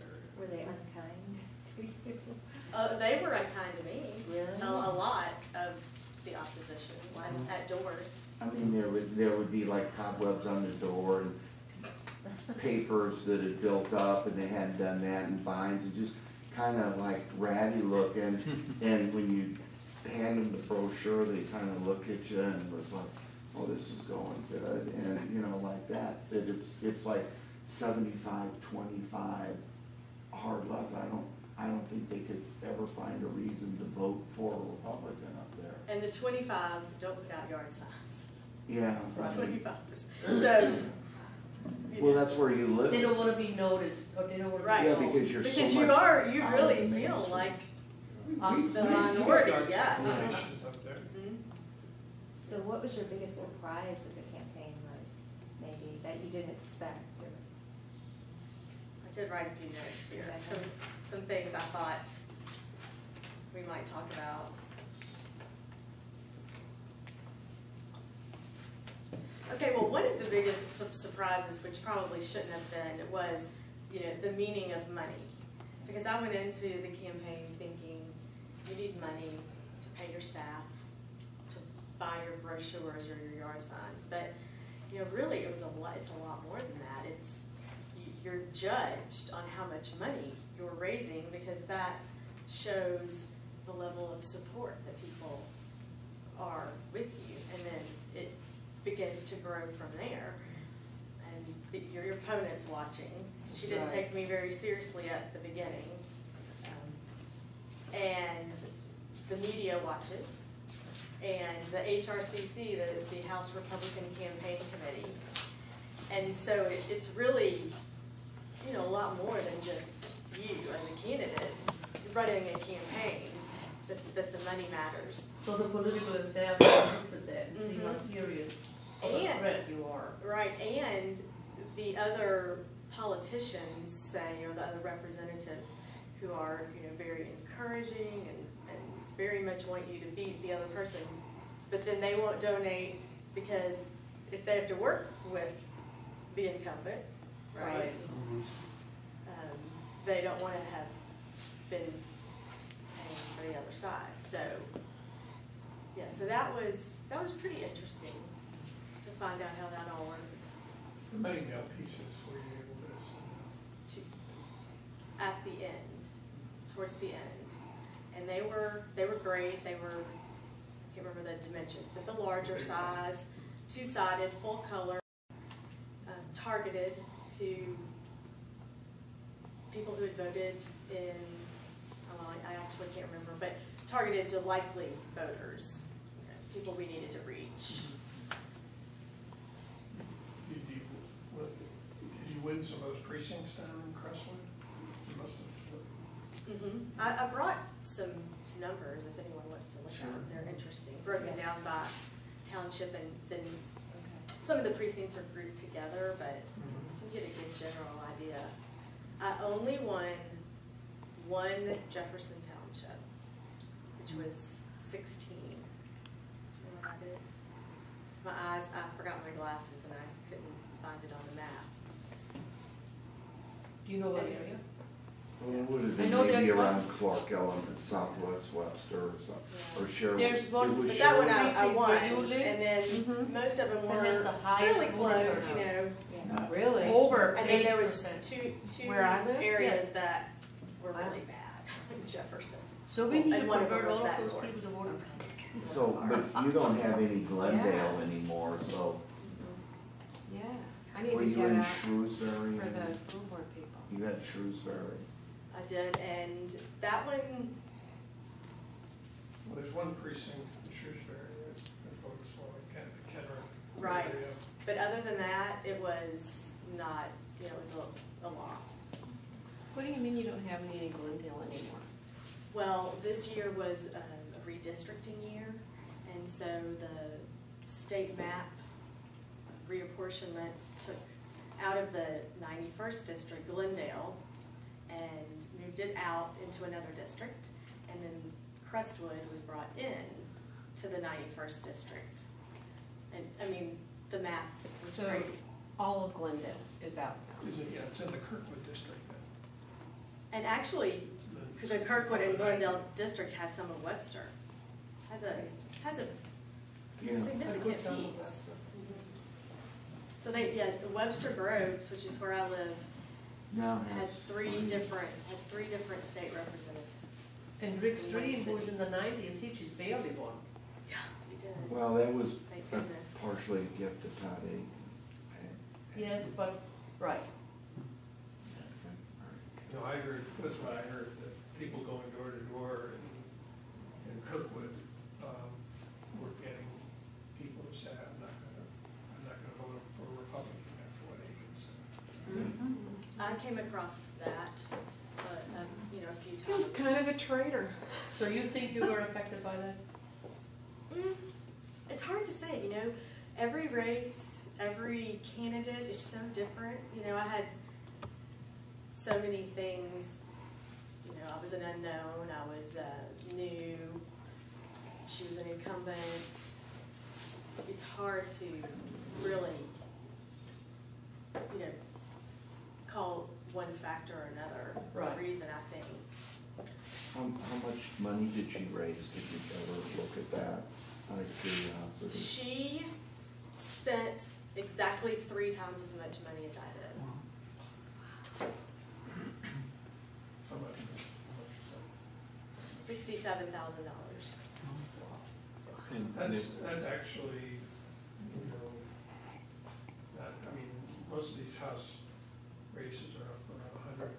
Speaker 4: area.
Speaker 10: Were they unkind to you?
Speaker 11: They were unkind to me.
Speaker 10: Really?
Speaker 11: A lot of the opposition at doors.
Speaker 8: I mean, there would be like cobwebs on the door and papers that had built up and they hadn't done that and vines and just kind of like ratty looking. And when you hand them the brochure, they kind of look at you and it was like, oh, this is going good. And, you know, like that it's like 75-25 hard left. I don't think they could ever find a reason to vote for a Republican up there.
Speaker 11: And the 25 don't put out yard signs.
Speaker 8: Yeah. I mean,
Speaker 11: 25%. So. you
Speaker 8: well,
Speaker 11: know.
Speaker 8: that's where you live.
Speaker 6: They don't want to be noticed, or they don't want to
Speaker 11: Right.
Speaker 6: be
Speaker 8: Yeah,
Speaker 6: known.
Speaker 8: because you're so
Speaker 11: Because
Speaker 8: much
Speaker 11: you
Speaker 8: out
Speaker 11: really
Speaker 8: of the
Speaker 11: feel
Speaker 8: mainstream.
Speaker 11: like
Speaker 6: Us-
Speaker 11: the
Speaker 4: We used to get
Speaker 11: minority,
Speaker 4: yard
Speaker 11: yes.
Speaker 4: signs up there.
Speaker 11: Mhm.
Speaker 10: So what was your biggest surprise of the campaign, like, maybe, that you didn't expect? Or-
Speaker 11: I did write a few notes here,
Speaker 10: Okay.
Speaker 11: some things I thought we might talk about. Okay, well, one of the biggest surprises, which probably shouldn't have been, was, you know, the meaning of money. Because I went into the campaign thinking, you need money to pay your staff, to buy your brochures or your yard signs. But, you know, really, it's a lot more than that. You're judged on how much money you're raising because that shows the level of support that people are with you, and then it begins to grow from there. And your opponent's watching. She didn't
Speaker 6: Right.
Speaker 11: take me very seriously at the beginning. And the media watches, and the HRCC, the House Republican Campaign Committee. And so it's really, you know, a lot more than just you as a candidate. You're running a campaign, that the money matters.
Speaker 6: So the political establishment looks at that and see how
Speaker 11: Mhm.
Speaker 6: serious of a
Speaker 11: And-
Speaker 6: threat you are.
Speaker 11: Right, and the other politicians, say, or the other representatives who are, you know, very encouraging and very much want you to beat the other person, but then they won't donate because if they have to work with the incumbent, right? They don't want to have been paying for the other side. So, yeah, so that was pretty interesting to find out how that all works.
Speaker 4: The money mail pieces were you able to send out?
Speaker 11: At the end, towards the end. And they were great. They were, I can't remember the dimensions, but the larger size, 2-sided, full color, targeted to people who had voted in, I actually can't remember, but targeted to likely voters, you know, people we needed to reach.
Speaker 4: Did you win some of those precincts down in Crestwood? You must have.
Speaker 11: I brought some numbers if anyone wants to look at them. They're interesting, broken down by township, and then some of the precincts are grouped together, but you can get a good general idea. I only won one Jefferson Township, which was 16. Do you know what that is? It's my eyes, I forgot my glasses and I couldn't find it on the map.
Speaker 6: Do you know what area?
Speaker 8: Well, it would have
Speaker 9: I
Speaker 8: been
Speaker 9: know
Speaker 8: maybe
Speaker 9: there's one-
Speaker 8: around Clark Element, Southwest Webster or something, or Sherwood.
Speaker 9: There's one-
Speaker 8: It was
Speaker 11: But that one I
Speaker 9: Precinct
Speaker 11: won,
Speaker 9: where you live?
Speaker 11: and then
Speaker 9: Mhm.
Speaker 11: most of them
Speaker 9: That
Speaker 11: were
Speaker 9: has the highest
Speaker 11: really
Speaker 9: voter
Speaker 11: close, you
Speaker 9: turnout.
Speaker 11: know.
Speaker 9: Really?
Speaker 2: Over
Speaker 11: And then there was
Speaker 2: 80%.
Speaker 11: two
Speaker 2: Where I live?
Speaker 11: areas
Speaker 9: Yes.
Speaker 11: that were
Speaker 9: Wow.
Speaker 11: really bad, like Jefferson.
Speaker 9: So we need to
Speaker 11: And one of them
Speaker 9: convert
Speaker 11: was
Speaker 9: all of
Speaker 11: that
Speaker 9: those
Speaker 11: north.
Speaker 9: people to voter.
Speaker 8: So, but you don't have any Glendale anymore, so
Speaker 2: Yeah, I need
Speaker 8: were
Speaker 2: to
Speaker 8: you
Speaker 2: get
Speaker 8: in
Speaker 2: out
Speaker 8: Shrewsbury?
Speaker 2: for the school board people.
Speaker 8: You had Shrewsbury.
Speaker 11: I did, and that one,
Speaker 4: Well, there's one precinct in Shrewsbury that votes for the Kenner.
Speaker 11: Right.
Speaker 4: area.
Speaker 11: but other than that, it was not, you know, it was a loss.
Speaker 9: What do you mean you don't have any in Glendale anymore?
Speaker 11: Well, this year was a redistricting year, and so the state map reapportionment took out of the 91st district, Glendale, and moved it out into another district, and then Crestwood was brought in to the 91st district. And, I mean, the map was
Speaker 9: So
Speaker 11: great.
Speaker 9: all of Glendale is out now.
Speaker 4: Is it, yeah, it's in the Kirkwood district then.
Speaker 11: And actually,
Speaker 4: It's
Speaker 11: the Kirkwood and Glendale district has some of Webster, has a
Speaker 8: Yeah.
Speaker 11: significant piece. So they, yeah, the Webster Groves, which is where I live,
Speaker 8: Now
Speaker 11: has three different state representatives.
Speaker 9: And Rick Stream, who was in the 90s, he just barely won.
Speaker 11: Yeah, we did.
Speaker 8: Well, that was
Speaker 11: Thank
Speaker 8: a
Speaker 11: goodness.
Speaker 8: partially a gift to Todd Aiken.
Speaker 9: Yes, but, right.
Speaker 4: No, I heard, that's what I heard, that people going door to door in Kirkwood, were getting people to say, I'm not gonna vote for a Republican after what Aiken said.
Speaker 11: I came across that, you know, a few
Speaker 2: He was
Speaker 11: times.
Speaker 2: kind of a traitor.
Speaker 9: So you think you were affected by that?
Speaker 11: It's hard to say, you know, every race, every candidate is so different. You know, I had so many things, you know, I was an unknown, I was new, she was an incumbent. It's hard to really, you know, call one factor or another
Speaker 9: Right.
Speaker 11: reason, I think.
Speaker 8: How much money did she raise? Did you ever look at that out of curiosity?
Speaker 11: She spent exactly 3 times as much money as I did.
Speaker 4: How much?
Speaker 11: $67,000.
Speaker 4: That's actually, you know, not, I mean, most of these House races are up around 100.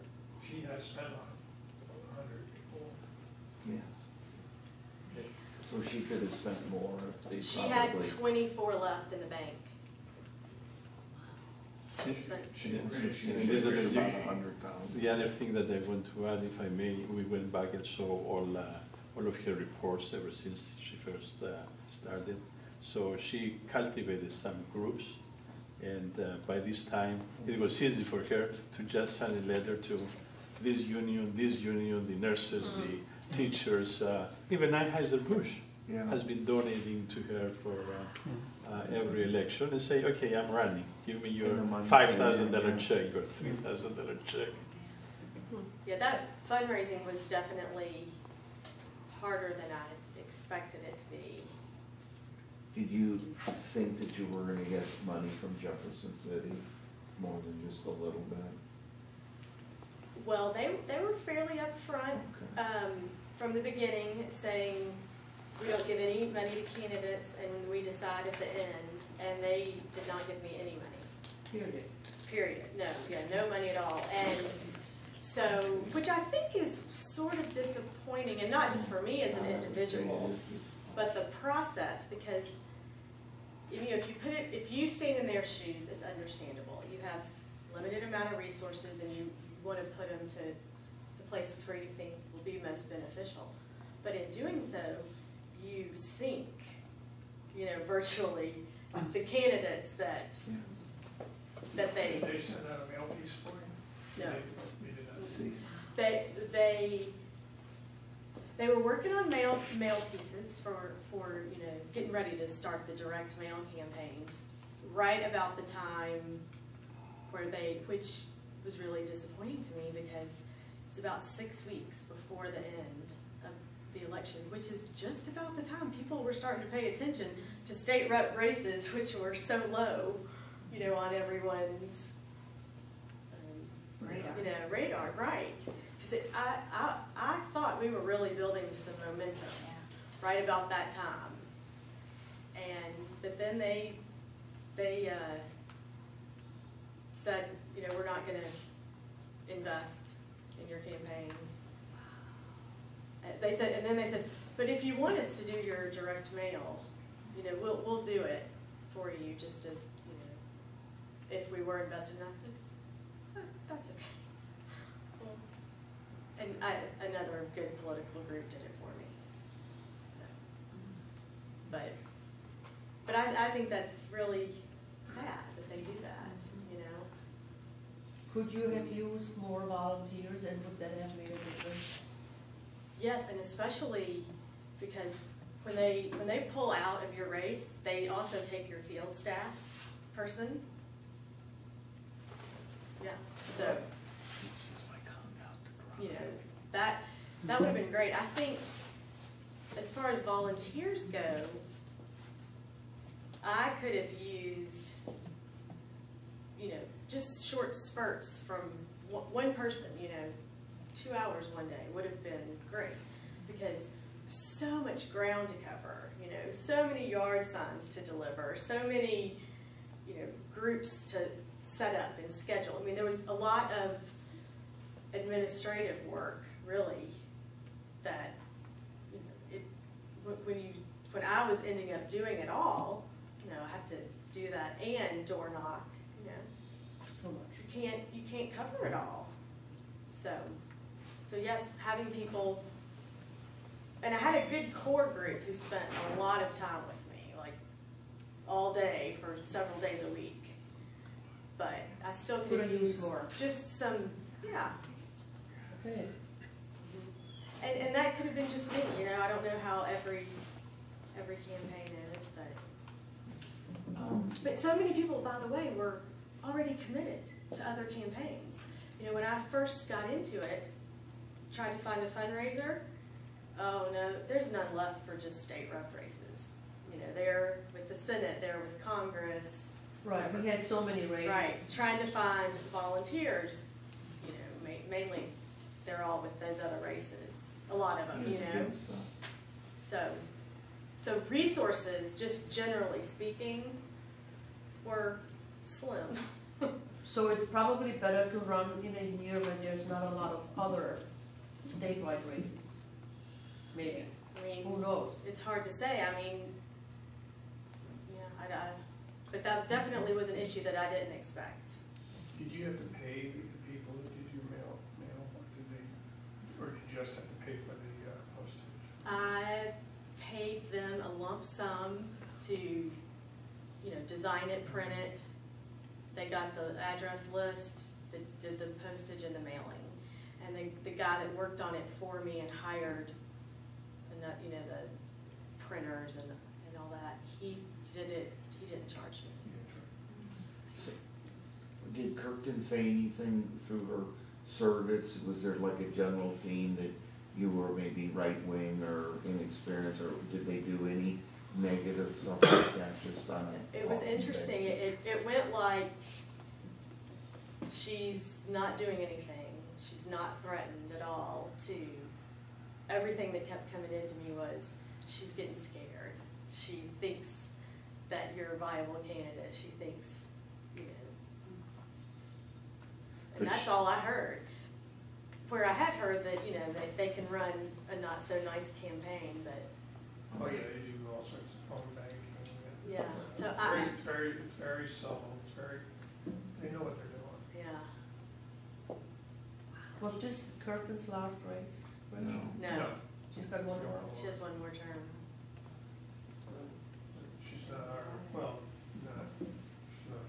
Speaker 4: She has spent 100 before.
Speaker 8: Yes. So she could have spent more if they
Speaker 11: She had
Speaker 8: probably.
Speaker 11: 24 left in the bank. She spent,
Speaker 8: So she
Speaker 5: And this is
Speaker 8: raised
Speaker 5: the-
Speaker 8: about 100,000.
Speaker 5: The other thing that I want to add, if I may, we went back and saw all of her reports ever since she first started. So she cultivated some groups, and by this time, it was easy for her to just send a letter to this union, the nurses, the teachers, even Anheuser-Busch
Speaker 8: Yeah.
Speaker 5: has been donating to her for every election and say, okay, I'm running, give me your
Speaker 8: And the money
Speaker 5: $5,000
Speaker 8: came in,
Speaker 5: check or $3,000 check.
Speaker 11: yeah, that fundraising was definitely harder than I had expected it to be.
Speaker 8: Did you think that you were gonna get money from Jefferson City, more than just a little bit?
Speaker 11: Well, they were fairly upfront
Speaker 8: Okay.
Speaker 11: from the beginning, saying we don't give any money to candidates, and we decide at the end. And they did not give me any money.
Speaker 9: Period.
Speaker 11: Period. No, yeah, no money at all. And so, which I think is sort of disappointing, and not just for me as an individual, but the process, because you know, if you stand in their shoes, it's understandable. You have limited amount of resources, and you want to put them to the places where you think will be most beneficial. But in doing so, you sink, you know, virtually the candidates that they
Speaker 4: Did they send out a mail piece for you?
Speaker 11: No.
Speaker 4: They did not.
Speaker 8: See,
Speaker 11: they were working on mail pieces for you know, getting ready to start the direct mail campaigns right about the time where which was really disappointing to me, because it's about 6 weeks before the end of the election, which is just about the time people were starting to pay attention to state rep races, which were so low, you know, on everyone's radar, right? Because I thought we were really building some momentum right about that time, but then they said, you know, we're not going to invest in your campaign. They said, but if you want us to do your direct mail, you know, we'll do it for you, just as, you know, if we were invested. And I said, oh, that's okay. Well, and another good political group did it for me. So, but I think that's really sad that they do that, you know.
Speaker 6: Could you have used more volunteers, and would that have made a difference?
Speaker 11: Yes, and especially because when they pull out of your race, they also take your field staff person. Yeah, so you know that would have been great. I think as far as volunteers go, I could have used, you know, just short spurts from one person, you know. 2 hours one day would have been great, because so much ground to cover, you know, so many yard signs to deliver, so many, you know, groups to set up and schedule. I mean, there was a lot of administrative work, really, that, you know, when I was ending up doing it all, you know, I have to do that and door knock, you know. You can't cover it all. So yes, having people, and I had a good core group who spent a lot of time with me, like all day for several days a week. But I still could have used more. Just some, yeah.
Speaker 6: Okay.
Speaker 11: And that could have been just me, you know. I don't know how every campaign is, but so many people, by the way, were already committed to other campaigns. You know, when I first got into it, tried to find a fundraiser, oh no, there's none left for just state rep races. You know, they're with the Senate, they're with Congress.
Speaker 6: Right, we had so many races.
Speaker 11: Right, trying to find volunteers, you know, mainly they're all with those other races, a lot of them, you know. So resources, just generally speaking, were slim.
Speaker 6: So it's probably better to run in a year when there's not a lot of other statewide races, maybe.
Speaker 11: I mean,
Speaker 6: who knows?
Speaker 11: It's hard to say. I mean, yeah, but that definitely was an issue that I didn't expect.
Speaker 4: Did you have to pay the people that did your mail, or did you just have to pay for the postage?
Speaker 11: I paid them a lump sum to, you know, design it, print it. They got the address list, did the postage and the mailing. And the guy that worked on it for me and hired, you know, the printers and all that, he did it. He didn't charge me.
Speaker 8: So, did Kirkton say anything through her surrogates? Was there like a general theme that you were maybe right-wing or inexperienced, or did they do any negative stuff like that just on it?
Speaker 11: It was interesting. It went like, she's not doing anything. She's not threatened at all, to everything that kept coming into me was, she's getting scared. She thinks that you're a viable candidate. She thinks, you know. And that's all I heard. Where I had heard that, you know, that they can run a not so nice campaign, but.
Speaker 4: Oh yeah, they do all sorts of phone banking.
Speaker 11: Yeah, so
Speaker 4: it's very subtle. It's very, they know what they're doing.
Speaker 11: Yeah.
Speaker 6: Was this Kirkland's last race?
Speaker 11: No.
Speaker 6: She's got one more.
Speaker 11: She has one more term.
Speaker 4: She's not our, well, she's not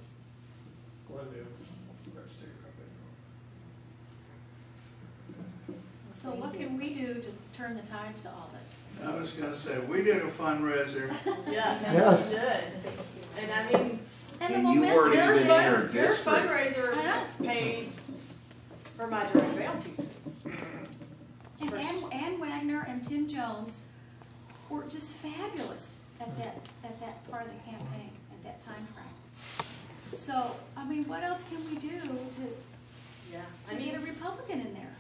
Speaker 4: Glendale's state rep anymore.
Speaker 12: So what can we do to turn the tides to all this?
Speaker 1: I was gonna say, we did a fundraiser.
Speaker 11: Yes, you did. And I mean,
Speaker 12: And the
Speaker 8: And you weren't
Speaker 12: momentum.
Speaker 8: even in her
Speaker 11: your
Speaker 8: district.
Speaker 11: fundraiser paid for my direct mail pieces.
Speaker 12: And Ann Wagner and Tim Jones were just fabulous at that part of the campaign, at that time frame. So, I mean, what else can we do
Speaker 11: Yeah,
Speaker 12: to get a Republican in there?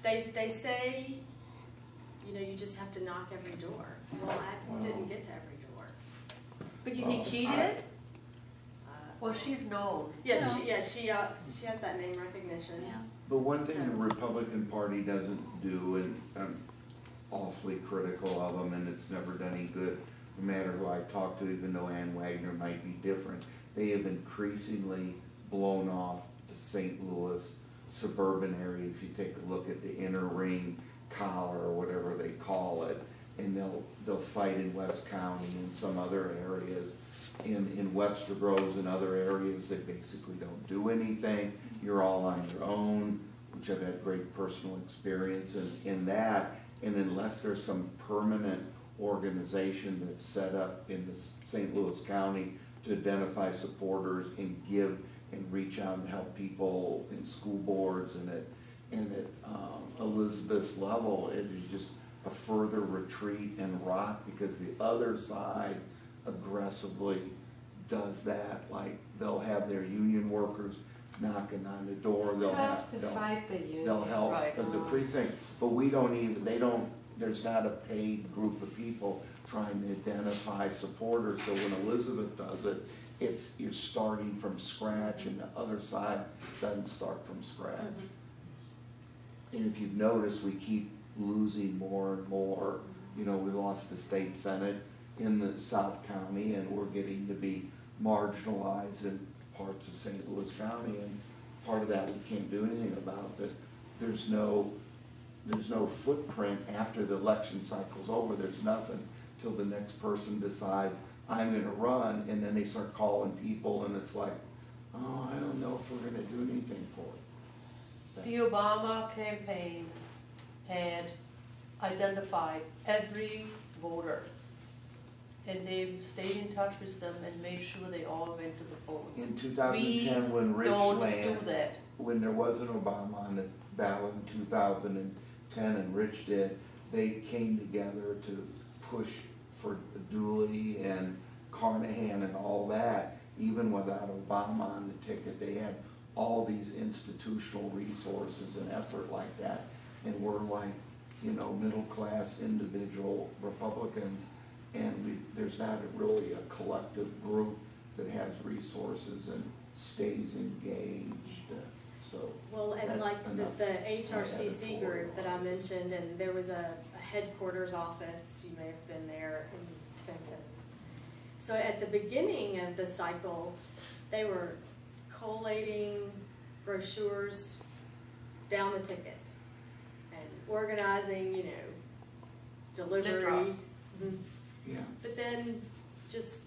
Speaker 11: they say, you know, you just have to knock every door. Well, I didn't get to every door.
Speaker 12: But you think she did?
Speaker 9: Well, she's known.
Speaker 11: Yes, she has that name recognition.
Speaker 12: Yeah.
Speaker 8: But one thing the Republican Party doesn't do, and I'm awfully critical of them, and it's never done any good, no matter who I talk to, even though Ann Wagner might be different, they have increasingly blown off the St. Louis suburban area. If you take a look at the inner ring collar or whatever they call it, and they'll fight in West County and some other areas. In Webster Groves and other areas, they basically don't do anything. You're all on your own, which I've had great personal experience in that. And unless there's some permanent organization that's set up in the St. Louis County to identify supporters and give and reach out and help people in school boards and at Elizabeth's level, it is just a further retreat and rot, because the other side aggressively does that. Like, they'll have their union workers knocking on the door.
Speaker 2: It's tough to fight the union.
Speaker 8: They'll help
Speaker 9: Right.
Speaker 8: the precinct, but there's not a paid group of people trying to identify supporters. So when Elizabeth does it, you're starting from scratch, and the other side doesn't start from scratch. And if you've noticed, we keep losing more and more. You know, we lost the state senate in the South County, and we're getting to be marginalized in parts of St. Louis County, and part of that we can't do anything about. But there's no footprint after the election cycle's over. There's nothing till the next person decides, I'm gonna run, and then they start calling people, and it's like, oh, I don't know if we're gonna do anything for it.
Speaker 9: The Obama campaign had identified every voter, and they stayed in touch with them and made sure they all went to the polls.
Speaker 8: In 2010, when
Speaker 9: Don't
Speaker 8: Richland,
Speaker 9: do that.
Speaker 8: when there was an Obama on the ballot in 2010 and Rich did, they came together to push for Dooley and Carnahan and all that. Even without Obama on the ticket, they had all these institutional resources and effort like that. And we're like, you know, middle-class individual Republicans, and there's not really a collective group that has resources and stays engaged. So
Speaker 11: Well, and
Speaker 8: that's
Speaker 11: like
Speaker 8: enough
Speaker 11: the HRCC
Speaker 8: editorial.
Speaker 11: group that I mentioned, and there was a headquarters office, you may have been there in Fenton. So at the beginning of the cycle, they were collating brochures down the ticket and organizing, you know, delivery.
Speaker 9: drops.
Speaker 11: Mhm.
Speaker 8: Yeah.
Speaker 11: But then just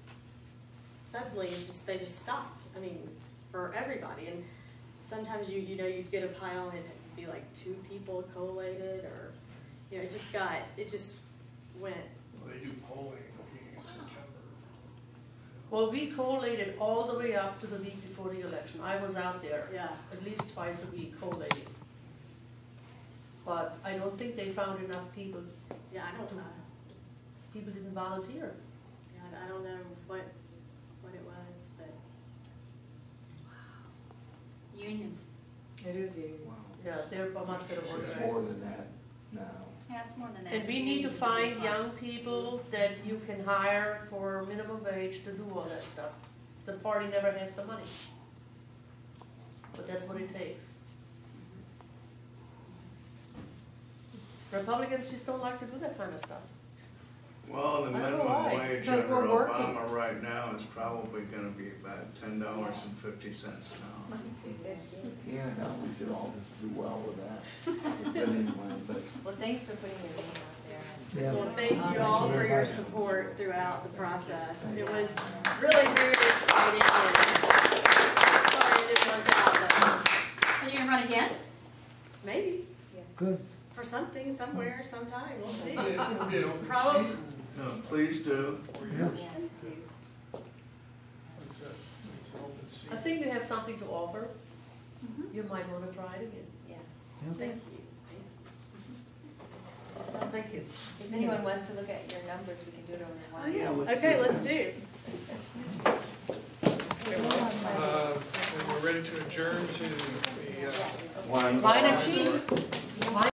Speaker 11: suddenly they just stopped. I mean, for everybody. And sometimes you know, you'd get a pile and it'd be like 2 people collated, or, you know, it just went.
Speaker 4: Well, they do polling in September.
Speaker 9: Well, we collated all the way up to the week before the election. I was out there
Speaker 11: Yeah.
Speaker 9: at least twice a week collating. But I don't think they found enough people.
Speaker 11: Yeah, I don't know.
Speaker 9: People didn't volunteer.
Speaker 11: Yeah, I don't know what it was, but
Speaker 12: Unions.
Speaker 2: It is union.
Speaker 8: Wow.
Speaker 9: Yeah, they're much better
Speaker 8: It's
Speaker 9: organized.
Speaker 8: more than that now.
Speaker 12: Yeah, it's more than that.
Speaker 9: And we need to find young people that you can hire for minimum wage to do all that stuff. The party never has the money. But that's what it takes. Republicans just don't like to do that kind of stuff.
Speaker 1: Well, the
Speaker 9: I don't know
Speaker 1: minimum
Speaker 9: why.
Speaker 1: wage
Speaker 2: Because
Speaker 1: under
Speaker 2: we're working.
Speaker 1: Obama right now is probably gonna be about $10.50 an hour.
Speaker 8: Yeah, no, we should all do well with that. But anyway, but
Speaker 10: Well, thanks for putting your name out there.
Speaker 11: well, thank you all for your support throughout the process. It was really very exciting. And sorry it didn't work out, but
Speaker 12: Are you gonna run again?
Speaker 11: maybe
Speaker 1: Good.
Speaker 11: for something, somewhere, sometime. We'll see.
Speaker 4: It'll be an open
Speaker 11: Probably.
Speaker 4: seat
Speaker 1: No, please do.
Speaker 4: for years.
Speaker 10: Yeah.
Speaker 4: It's an open seat.
Speaker 9: I think you have something to offer. You might want to try it again.
Speaker 10: Yeah.
Speaker 11: Thank you.
Speaker 9: thank you.
Speaker 10: If anyone wants to look at your numbers, we can do it over
Speaker 11: Oh,
Speaker 10: one.
Speaker 11: yeah, okay, let's do.
Speaker 4: Okay, well, we're ready to adjourn to the.
Speaker 8: Wine.
Speaker 9: Line of cheese.